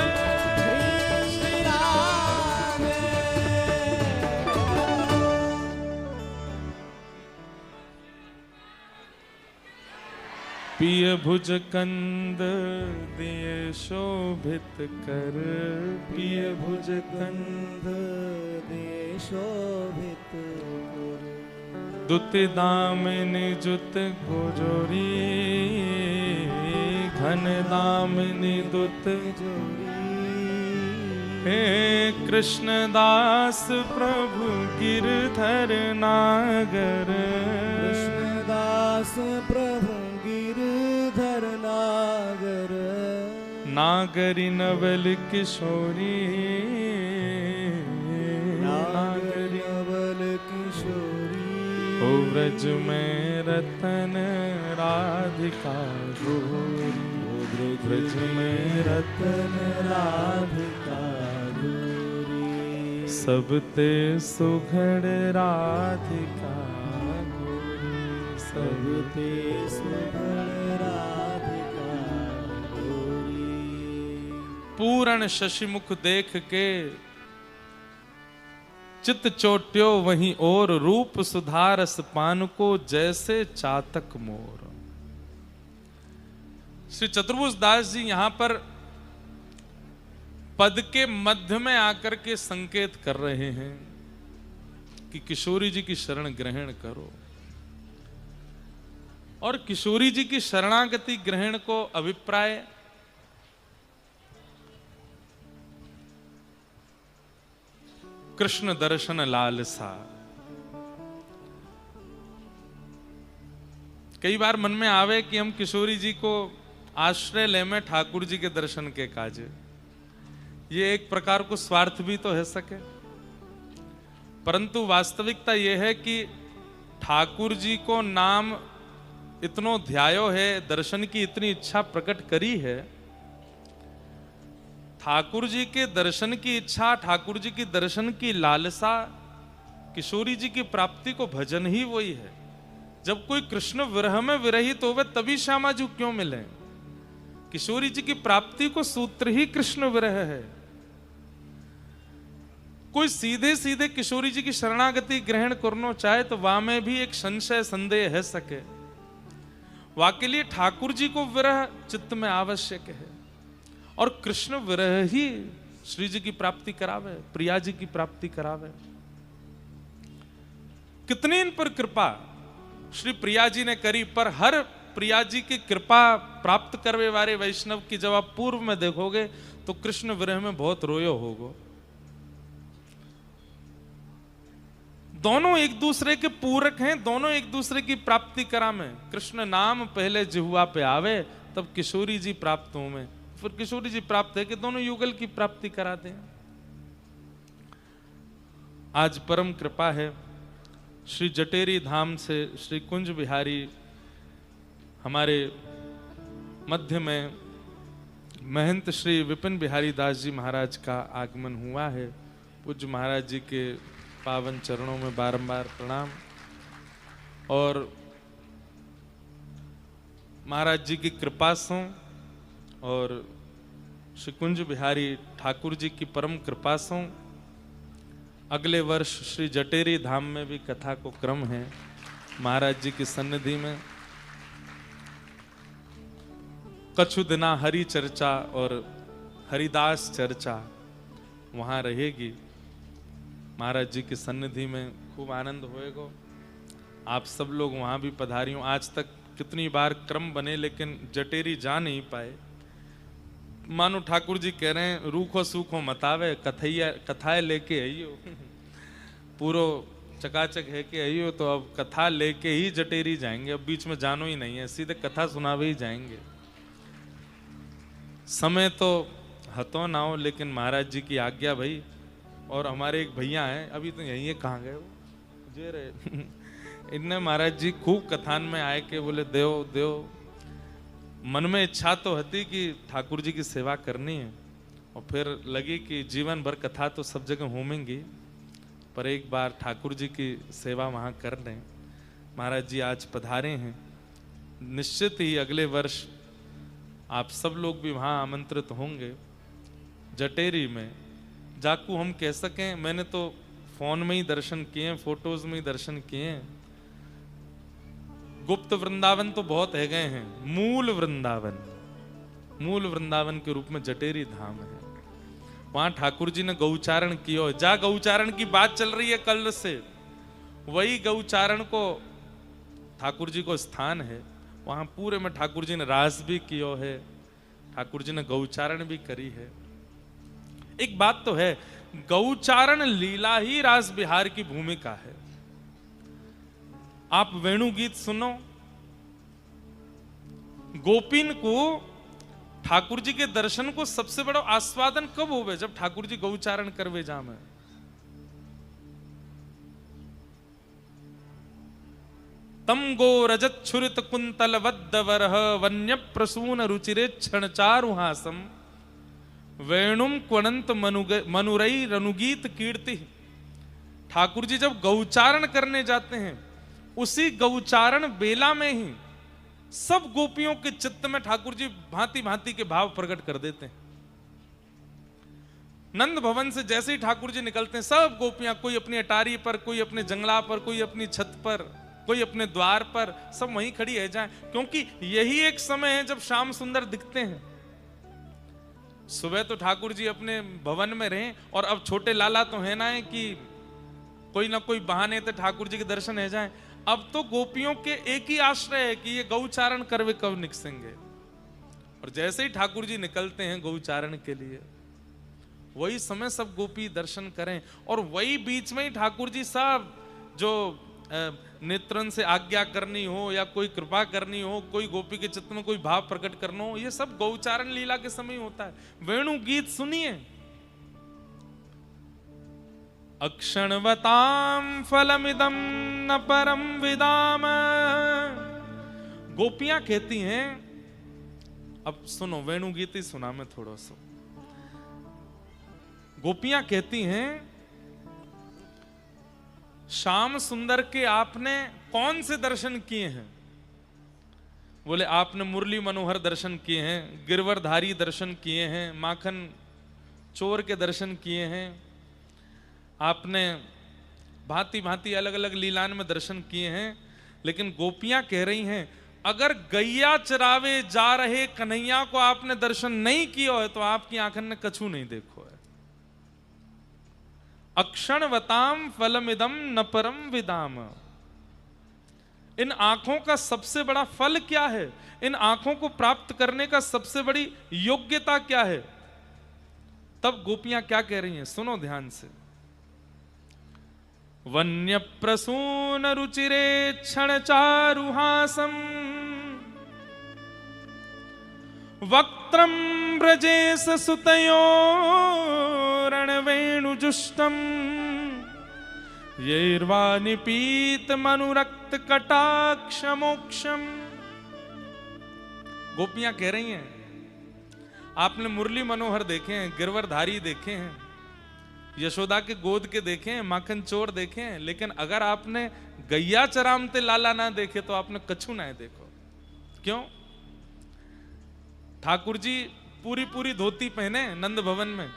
श्री पिय भुज कंद दिए शोभित कर। पिय भुज कंद दिए शोभित दुत दामिनी जुत गोजोरी। घन दामिनी दुत हे कृष्णदास प्रभु गिरधर नागर। कृष्णदास प्रभु गिरधर नागर। नागरी नवल किशोरी। नागरी नवल किशोरी। ओ व्रज में रतन राधिका गोरी। ब्रज में रतन राधिका गोरी। सबते सुघड़ राधिका गोरी। सबते सुघड़ राधिका गोरी। पूर्ण शशिमुख देख के चित चोट्यो वहीं और। रूप सुधारस पान को जैसे चातक मोर। श्री चतुर्भुज दास जी यहां पर पद के मध्य में आकर के संकेत कर रहे हैं कि किशोरी जी की शरण ग्रहण करो, और किशोरी जी की शरणागति ग्रहण को अभिप्राय कृष्ण दर्शन लालसा। कई बार मन में आवे कि हम किशोरी जी को आश्रय ले में ठाकुर जी के दर्शन के काज, ये एक प्रकार को स्वार्थ भी तो है सके, परंतु वास्तविकता यह है कि ठाकुर जी को नाम इतनो ध्यायो है, दर्शन की इतनी इच्छा प्रकट करी है। ठाकुर जी के दर्शन की इच्छा, ठाकुर जी की दर्शन की लालसा, किशोरी जी की प्राप्ति को भजन ही वही है। जब कोई कृष्ण विरह में विरहित होवे तभी श्यामा जी क्यों मिले? किशोरी जी की प्राप्ति को सूत्र ही कृष्ण विरह है। कोई सीधे सीधे किशोरी जी की शरणागति ग्रहण करना चाहे तो वहां में भी एक संशय संदेह है सके। वहां के लिए ठाकुर जी को विरह चित्त में आवश्यक है, और कृष्ण विरह ही श्री जी की प्राप्ति करावे, प्रिया जी की प्राप्ति करावे। कितनी इन पर कृपा श्री प्रिया जी ने करी, पर हर प्रिया जी की कृपा प्राप्त करवे वाले वैष्णव की जब आप पूर्व में देखोगे तो कृष्ण विरह में बहुत रोयो होगो। दोनों एक दूसरे के पूरक हैं, दोनों एक दूसरे की प्राप्ति करा में। कृष्ण नाम पहले जिह्वा पे आवे तब किशोरी जी प्राप्त हो में, फिर किशोरी जी प्राप्त है कि दोनों युगल की प्राप्ति कराते हैं। आज परम कृपा है, श्री जटेरी धाम से श्री कुंज बिहारी हमारे मध्य में महंत श्री विपिन बिहारी दास जी महाराज का आगमन हुआ है। पूज्य महाराज जी के पावन चरणों में बारंबार प्रणाम। और महाराज जी की कृपा से और श्री कुंज बिहारी ठाकुर जी की परम कृपा से अगले वर्ष श्री जटेरी धाम में भी कथा को क्रम है। महाराज जी की सन्निधि में कछु दिना हरि चर्चा और हरिदास चर्चा वहां रहेगी। महाराज जी की सन्निधि में खूब आनंद होएगा। आप सब लोग वहां भी पधारियों। आज तक कितनी बार क्रम बने लेकिन जटेरी जा नहीं पाए। मानो ठाकुर जी कह रहे हैं रूखो सूखो मतावे, कथाएं लेके आइयो, पूरो चकाचक है कि आइयो। तो अब कथा लेके ही जटेरी जाएंगे, अब बीच में जानो ही नहीं है, सीधे कथा सुनावे ही जाएंगे। समय तो हतो ना हो, लेकिन महाराज जी की आज्ञा भाई। और हमारे एक भैया हैं, अभी तो यही है, कहाँ गए वो जे रहे इनने महाराज जी खूब कथान में आए के बोले देव देव। मन में इच्छा तो होती कि ठाकुर जी की सेवा करनी है, और फिर लगी कि जीवन भर कथा तो सब जगह होमेंगी, पर एक बार ठाकुर जी की सेवा वहाँ कर लें। महाराज जी आज पधारे हैं। निश्चित ही अगले वर्ष आप सब लोग भी वहाँ आमंत्रित होंगे। जटेरी में जाकू हम कह सकें, मैंने तो फोन में ही दर्शन किए, फोटोज में ही दर्शन किए। गुप्त वृंदावन तो बहुत है गए हैं, मूल वृंदावन के रूप में जटेरी धाम है। वहां ठाकुर जी ने गौचारण किया। जा गौचारण की बात चल रही है कल से, वही गौचारण को ठाकुर जी को स्थान है। वहां पूरे में ठाकुर जी ने रास भी किया है, ठाकुर जी ने गौचारण भी करी है। एक बात तो है, गौचारण लीला ही रास बिहार की भूमिका है। आप वेणु गीत सुनो, गोपीन को ठाकुर जी के दर्शन को सबसे बड़ा आस्वादन कब होवे? जब ठाकुर जी गौचारण करवे जामे। तम गो रजत छुरित कुंतल वद्दवरह वन्य प्रसून रुचिरे क्षण चारुहासम वेणुम क्वनंत मनुरई रनुगीत कीर्ति। ठाकुर जी जब गौचारण करने जाते हैं, उसी गौचारण बेला में ही सब गोपियों के चित्त में ठाकुर जी भांति भांति के भाव प्रकट कर देते हैं। नंद भवन से जैसे ही ठाकुर जी निकलते हैं, सब गोपियां, कोई अपनी अटारी पर, कोई अपने जंगला पर, कोई अपनी छत पर, कोई अपने द्वार पर, सब वहीं खड़ी रह जाए, क्योंकि यही एक समय है जब श्याम सुंदर दिखते हैं। सुबह तो ठाकुर जी अपने भवन में रहे, और अब छोटे लाला तो है ना कि कोई ना कोई बहाने से ठाकुर जी के दर्शन हो जाए। अब तो गोपियों के एक ही आश्रय है कि ये गौचारण करवे कब निकसेंगे, और जैसे ही ठाकुर जी निकलते हैं गौचारण के लिए, वही समय सब गोपी दर्शन करें, और वही बीच में ही ठाकुर जी सब जो नेत्रन से आज्ञा करनी हो या कोई कृपा करनी हो, कोई गोपी के चित्त में कोई भाव प्रकट करना हो, ये सब गौचारण लीला के समय होता है। वेणु गीत सुनिए। अक्षणवताम फलमिदम न परम विदाम। गोपियां कहती हैं, अब सुनो वेणु गीत ही सुना मैं थोड़ा सा। गोपियां कहती हैं, श्याम सुंदर के आपने कौन से दर्शन किए हैं? बोले आपने मुरली मनोहर दर्शन किए हैं, गिरवरधारी दर्शन किए हैं, माखन चोर के दर्शन किए हैं, आपने भांति भांति अलग अलग लीलान में दर्शन किए हैं। लेकिन गोपियां कह रही हैं, अगर गैया चरावे जा रहे कन्हैया को आपने दर्शन नहीं किया है तो आपकी आंखन ने कछु नहीं देखो है। अक्षणवताम फलमिदम न परम विदाम। इन आंखों का सबसे बड़ा फल क्या है? इन आंखों को प्राप्त करने का सबसे बड़ी योग्यता क्या है? तब गोपियां क्या कह रही हैं, सुनो ध्यान से। वन्य प्रसून रुचिरे क्षण चारुहासम वक्त्रम ब्रजेश सुतयो रणवेणुजुष्टम येर्वा निपीत मनुरक्त कटाक्ष मोक्षम। गोपियां कह रही हैं, आपने मुरली मनोहर देखे हैं, गिरवरधारी देखे हैं, यशोदा के गोद के देखे हैं, माखन चोर देखे हैं, लेकिन अगर आपने गैया चरामते लाला ना देखे तो आपने कछु ना देखो। क्यों? ठाकुर जी पूरी पूरी धोती पहने नंद भवन में,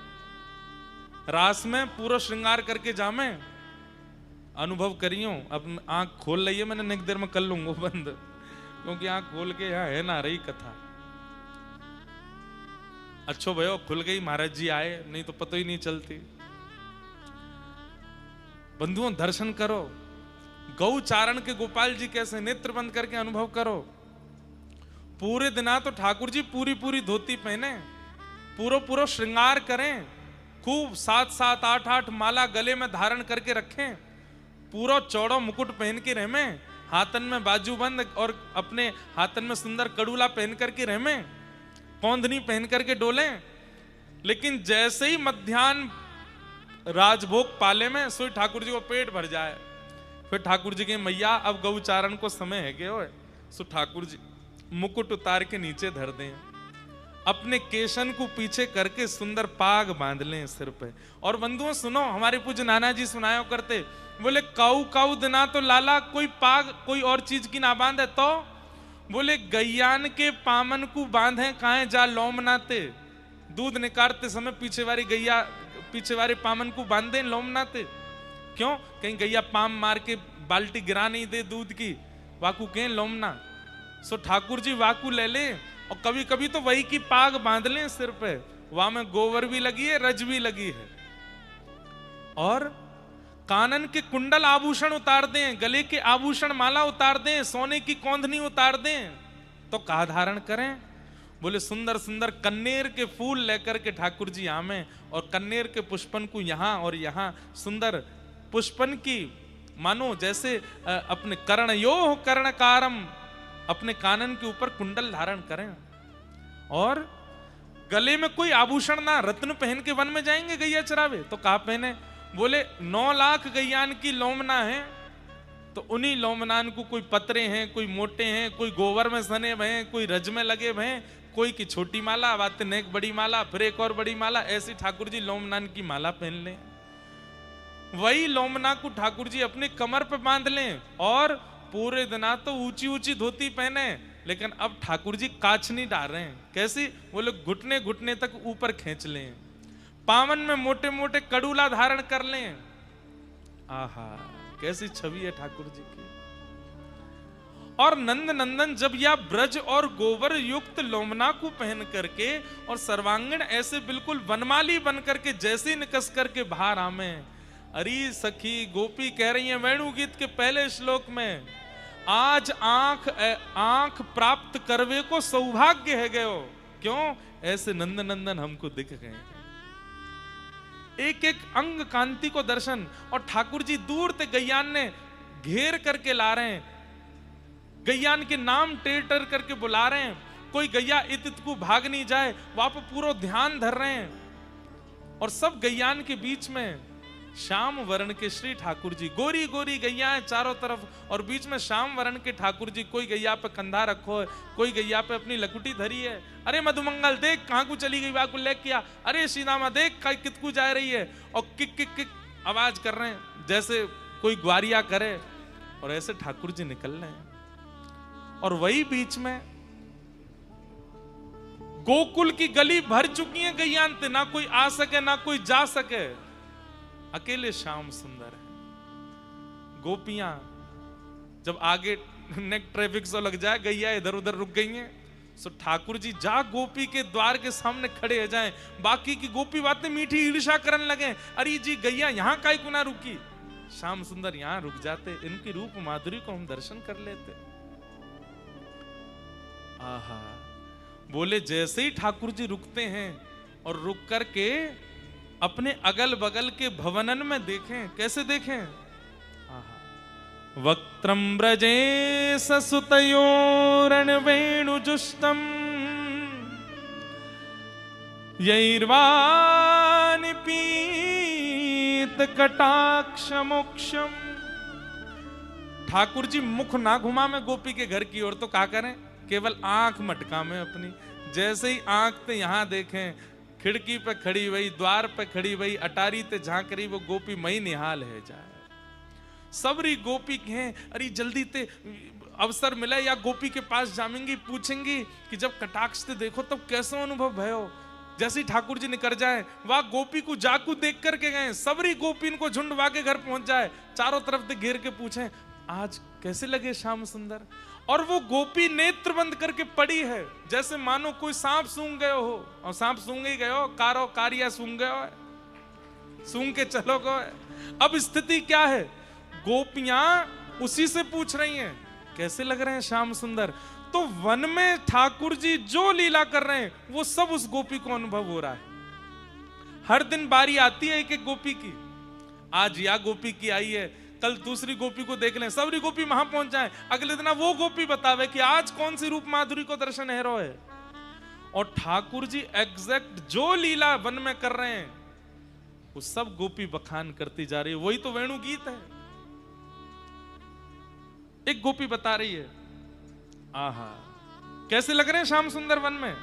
रास में पूरा श्रृंगार करके जामे। अनुभव करियो, अब आंख खोल लिये, मैंने नेक देर में कर लूंगा बंद, क्योंकि आंख खोल के यहाँ है ना रही कथा। अच्छो भयो खुल गई, महाराज जी आए, नहीं तो पता ही नहीं चलती। बंधुओं दर्शन करो, गौचारण के गोपाल जी कैसे, नेत्र बंद करके अनुभव करो। पूरे दिना तो ठाकुर जी पूरी पूरी धोती पहने, पूरा पूरा श्रृंगार करें, खूब 7-7 8-8 माला गले में धारण करके रखें, पूरा चौड़ा मुकुट पहन के रहमे, हाथन में बाजूबंद और अपने हाथन में सुंदर कड़ूला पहन करके रहमे, कौंधनी पहन करके डोलें। लेकिन जैसे ही मध्यान्ह राजभोग पाले में सोई ठाकुर जी को पेट भर जाए, फिर ठाकुर जी के मैया अब गौचारण को समय है के ओए, सो ठाकुर जी मुकुट उतार के नीचे धर दें, अपने केशन को पीछे करके सुंदर पाग बांध लें सिर पे। और बंधुओं सुनो, हमारे पूज्य नाना जी सुनाया करते, बोले काऊ काऊ दिना तो लाला कोई पाग कोई और चीज की ना बांधे, तो बोले गैयान के पामन को बांधे काहे जा लोमनाते, दूध निकालते समय पीछे वाली गैया पीछे वाले पामन को बांधे लोमनाते। क्यों? कहीं गैया पाम मार के बाल्टी गिरा नहीं दे दूध की, वाकू कहें लोमना। सो ठाकुर जी वाकू ले ले, और कभी कभी तो वही की पाग बांध लें सिर पे, वहां में गोबर भी लगी है, रज भी लगी है, और कानन के कुंडल आभूषण उतार दें, गले के आभूषण माला उतार दें, सोने की कौंधनी उतार दें, तो कहा धारण करें? बोले सुंदर सुंदर कन्नेर के फूल लेकर के ठाकुर जी आमे, और कन्नेर के पुष्पन को यहां और यहां सुंदर पुष्पन की मानो जैसे अपने कर्णयो कर्णकारम, अपने कानन के ऊपर कुंडल धारण करें। और गले में कोई आभूषण ना, रत्न पहन के वन में जाएंगे गैया चरावे तो कहा पहने? बोले 9 लाख गैयान की लोमना है, तो उन्हीं लोमनान को कोई पतरे हैं, कोई मोटे हैं, कोई गोबर में सने हुए हैं, कोई रज में लगे हुए हैं, कोई की छोटी माला, बात नेक बड़ी माला, फिर एक और बड़ी माला, ऐसी ठाकुर जी लोमनान की माला पहन लें। वही लोमना को ठाकुर जी अपने कमर पे बांध लें, और पूरे दिना तो ऊंची ऊंची धोती पहने, लेकिन अब ठाकुर जी काछ नहीं डाल रहे हैं। कैसी? वो लोग घुटने घुटने तक ऊपर खींच लें, पावन में मोटे मोटे कड़ूला धारण कर लें। आहा, कैसी छवि है ठाकुर जी की। और नंद नंदन जब या ब्रज और गोवर युक्त लोमना को पहन करके और सर्वांगण ऐसे बिल्कुल वनमाली बन करके जैसे निकस करके बाहर आमे, अरे सखी गोपी कह रही है वेणु गीत के पहले श्लोक में, आज आंख प्राप्त करवे को सौभाग्य है गयो। क्यों? ऐसे नंद नंदन हमको दिख गए, एक एक अंग कांति को दर्शन। और ठाकुर जी दूर ते गैयान ने घेर करके ला रहे हैं, गैयान के नाम टेर टेर करके बुला रहे हैं, कोई गैया इत को भाग नहीं जाए, वहां पर पूरा ध्यान धर रहे हैं। और सब गैयान के बीच में श्याम वर्ण के श्री ठाकुर जी, गोरी गोरी गैया है चारों तरफ, और बीच में श्याम वर्ण के ठाकुर जी, कोई गैया पे कंधा रखो है, कोई गैया पे अपनी लकुटी धरी है। अरे मधुमंगल देख कहां को चली गई, वाह को ले किया, अरे श्रीनामा देख कितकू जा रही है, और किक किक किक आवाज कर रहे हैं जैसे कोई ग्वारिया करे, और ऐसे ठाकुर जी निकल रहे हैं। और वही बीच में गोकुल की गली भर चुकी है गैयान ते, ना कोई आ सके ना कोई जा सके, अकेले श्याम सुंदर है। गोपियां जब आगे नेक ट्रैफिक से लग जाए, गैया इधर उधर रुक गई हैं, सो ठाकुर जी जा गोपी के द्वार के सामने खड़े हो जाएं, बाकी की गोपी बातें मीठी ईर्षा करने लगे, अरे जी गैया यहां काहे को ना रुकी, श्याम सुंदर यहां रुक जाते, इनकी रूप माधुरी को हम दर्शन कर लेते। आहा, बोले जैसे ही ठाकुर जी रुकते हैं और रुक करके अपने अगल बगल के भवनन में देखें, कैसे देखें, वक्त्रम ब्रजे ससुतयोरण वेणुजुष्टम यैर्वानि पीत कटाक्ष मोक्षम। ठाकुर जी मुख ना घुमा में गोपी के घर की ओर, तो क्या करें, केवल आंख मटका में अपनी, जैसे ही आंख ते यहां देखें, खिड़की पे खड़ी वही, द्वार पे खड़ी वही, अटारी ते झांक रही वो गोपी मई निहाल है जाए। सबरी गोपी कहें अरे जल्दी ते अवसर मिला या गोपी के पास जामेंगी, पूछेंगी कि जब कटाक्ष ते देखो तब कैसा अनुभव भयो। जैसे ही ठाकुर जी निकल जाए, वह गोपी को जाकू देख करके गए, सबरी गोपी इनको झुंड के घर पहुंच जाए, चारों तरफ से घेर के पूछे आज कैसे लगे श्याम सुंदर। और वो गोपी नेत्र बंद करके पड़ी है, जैसे मानो कोई सांप सूंघ गयो हो, और सांप सूंघ ही गयो, कारो कारिया सूंघ गयो है, सूंघ के चलो गो। अब स्थिति क्या है, गोपियां उसी से पूछ रही हैं कैसे लग रहे हैं श्याम सुंदर। तो वन में ठाकुर जी जो लीला कर रहे हैं वो सब उस गोपी को अनुभव हो रहा है। हर दिन बारी आती है एक एक गोपी की, आज या गोपी की आई है, कल दूसरी गोपी को देख लें, सबरी गोपी वहां पहुंच जाए, अगले दिन वो गोपी बतावे कि आज कौन सी रूप माधुरी को दर्शन है रो है। और ठाकुर जी एग्जैक्ट जो लीला वन में कर रहे हैं वो सब गोपी बखान करती जा रही है, वही तो वेणु गीत है। एक गोपी बता रही है आहा कैसे लग रहे हैं श्याम सुंदर वन में,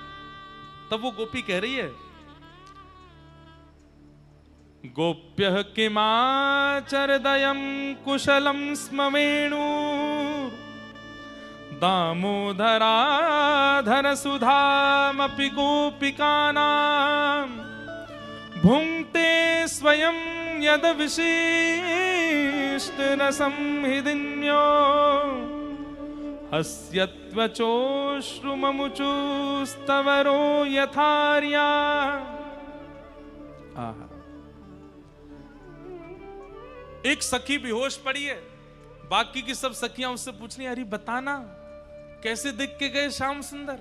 तब वो गोपी कह रही है गोप्यः किमाचरदयं कुशलं स्म वेणु दामोदराधर सुधामपि गोपिकानां भुङ्क्ते स्वयं यद विशिष्ट रसं हृदिन्यो हस्यत्वचोश्रुममुचुस्तवरो यथार्या। आहा, एक सखी बेहोश पड़ी है, बाकी की सब सखियां उससे पूछ रही अरे बताना कैसे देख के गए श्याम सुंदर।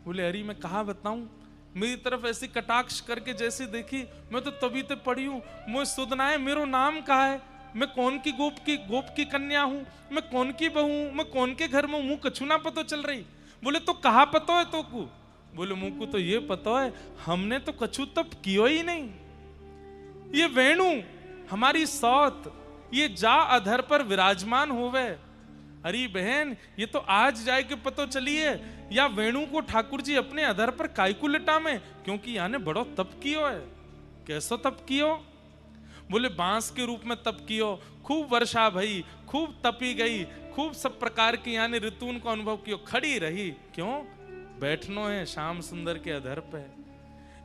बोले अरे मैं कहा बताऊं, मेरी तरफ ऐसी कटाक्ष करके जैसे देखी मैं तो तभी तो पड़ी हूं, मुझे सुधना है मेरो नाम कहा है, मैं कौन की गोप की कन्या हूं, मैं कौन की बहू हूं, मैं कौन के घर में मुंह कछु ना पतो चल रही। बोले तो कहा पतो है तो को। बोले मुंह को तो ये पता है हमने तो कछु तब कियो ही नहीं, ये वेणु हमारी सौत ये जा अधर पर विराजमान होवे। अरे बहन ये तो आज जाए के पतो चलिए या वेणु को ठाकुर जी अपने अधर पर कायकू लिटा में, क्योंकि याने बड़ो तप कियो है। कैसो तप कियो। बोले बांस के रूप में तप कियो, खूब वर्षा भई, खूब तपी गई, खूब सब प्रकार की यानी ऋतुन को अनुभव कियो, खड़ी रही, क्यों बैठनो है श्याम सुंदर के अधर पे।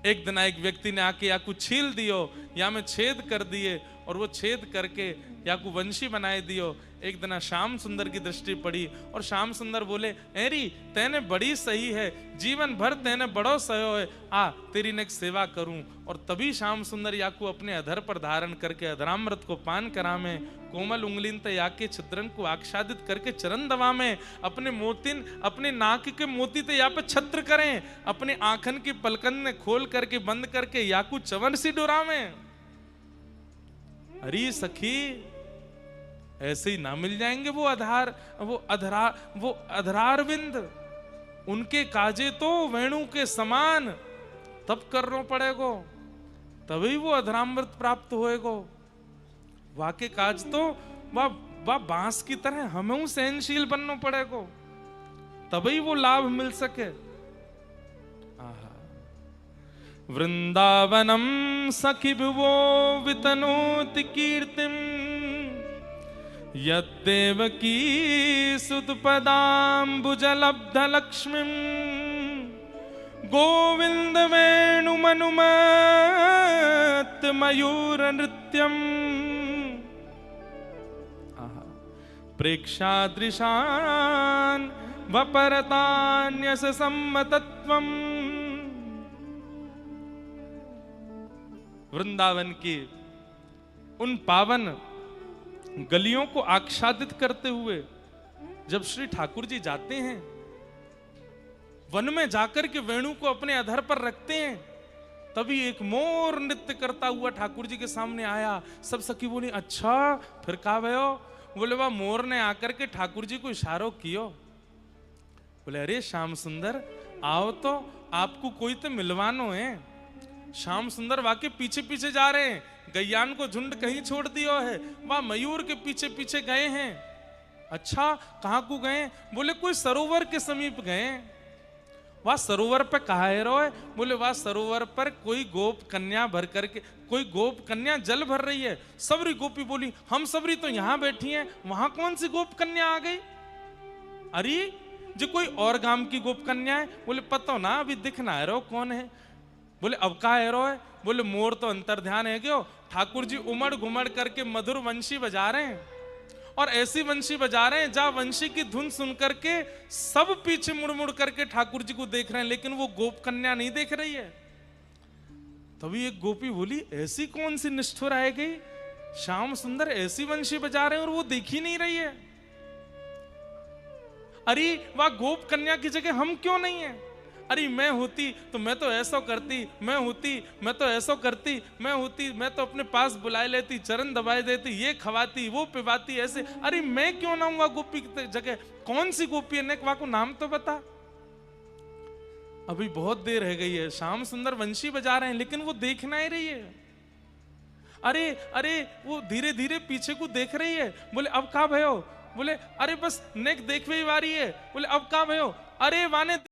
एक दिन एक व्यक्ति ने आके या कुछ छील दियो या में छेद कर दिए और वो छेद करके याकू वंशी बनाए दियो। एक दिन श्याम सुंदर की दृष्टि पड़ी और श्याम सुंदर बोले, एरी तेने बड़ी सही है, जीवन भर तेने बड़ो सयो है, आ तेरी ने सेवा करूं। और तभी श्याम सुंदर याकू अपने अधर पर धारण करके अधरामृत को पान करामे, कोमल उंगलीन ते याके छिद्रन को आच्छादित करके चरण दवा में, अपने मोतिन अपने नाक के मोती ते या पे छत्र करें, अपने आंखन की पलकन ने खोल करके बंद करके याकू चवन सी डोरा में। अरे सखी ऐसे ही ना मिल जाएंगे वो अधरारविंद, उनके काजे तो वेणु के समान तब करना पड़ेगो, तभी वो अधरामृत प्राप्त होएगो। वाके काज तो वह बांस की तरह हमें सहनशील बनना पड़ेगो, तभी वो लाभ मिल सके। वृंदावनम सखी वो वितनोति कीर्तिम, यद्देवकी सुतपदाम्बुजलब्ध लक्ष्मीं, गोविंद वेणुमनुमत मयूर नृत्यम, प्रेक्षादृशान वपरतान्यस सम्मतत्वम। वृंदावन की उन पावन गलियों को आच्छादित करते हुए जब श्री ठाकुर जी जाते हैं, वन में जाकर के वेणु को अपने अधर पर रखते हैं, तभी एक मोर नृत्य करता हुआ ठाकुर जी के सामने आया। सब सखी बोली, अच्छा फिर का भयो? बोले वह मोर ने आकर के ठाकुर जी को इशारो कियो। बोले अरे श्याम सुंदर आओ तो, आपको कोई तो मिलवानो है। श्याम सुंदर वाके पीछे पीछे जा रहे हैं, गैयान को झुंड कहीं छोड़ दिया है, वह मयूर के पीछे पीछे गए हैं। अच्छा कहाँ को गए? बोले कोई सरोवर के समीप गए। वह सरोवर पे कहा है रोए? बोले वह सरोवर पर कोई गोप कन्या भर करके, कोई गोप कन्या जल भर रही है। सबरी गोपी बोली, हम सबरी तो यहाँ बैठी हैं, वहां कौन सी गोप कन्या आ गई? अरे जो कोई और गांव की गोप कन्या है। बोले पता ना, अभी दिखना है रो कौन है। बोले अब का है रो है? बोले मोर तो अंतर ध्यान है क्यों, ठाकुर जी उमड़ घुमड़ करके मधुर वंशी बजा रहे हैं, और ऐसी वंशी बजा रहे हैं जहां वंशी की धुन सुन करके सब पीछे मुड़ मुड़ करके ठाकुर जी को देख रहे हैं, लेकिन वो गोप कन्या नहीं देख रही है। तभी एक गोपी बोली, ऐसी कौन सी निष्ठुर आ गई, श्याम सुंदर ऐसी वंशी बजा रहे हैं और वो देख ही नहीं रही है। अरे वह गोप कन्या की जगह हम क्यों नहीं है? अरे मैं होती तो मैं तो ऐसा करती, मैं होती मैं तो ऐसा करती, मैं होती मैं तो अपने पास बुलाए लेती, चरण दबाए देती, ये खवाती वो पिवाती ऐसे। अरे मैं क्यों ना हूँ गोपी की जगह? कौन सी गोपी है? नेकवा को नाम तो बता। अभी बहुत देर रह गई है, श्याम सुंदर वंशी बजा रहे हैं लेकिन वो देखना ही रही है। अरे अरे वो धीरे धीरे पीछे को देख रही है। बोले अब का भयो? बोले अरे बस नेक देखवे वारी है। बोले अब का भयो? अरे वाने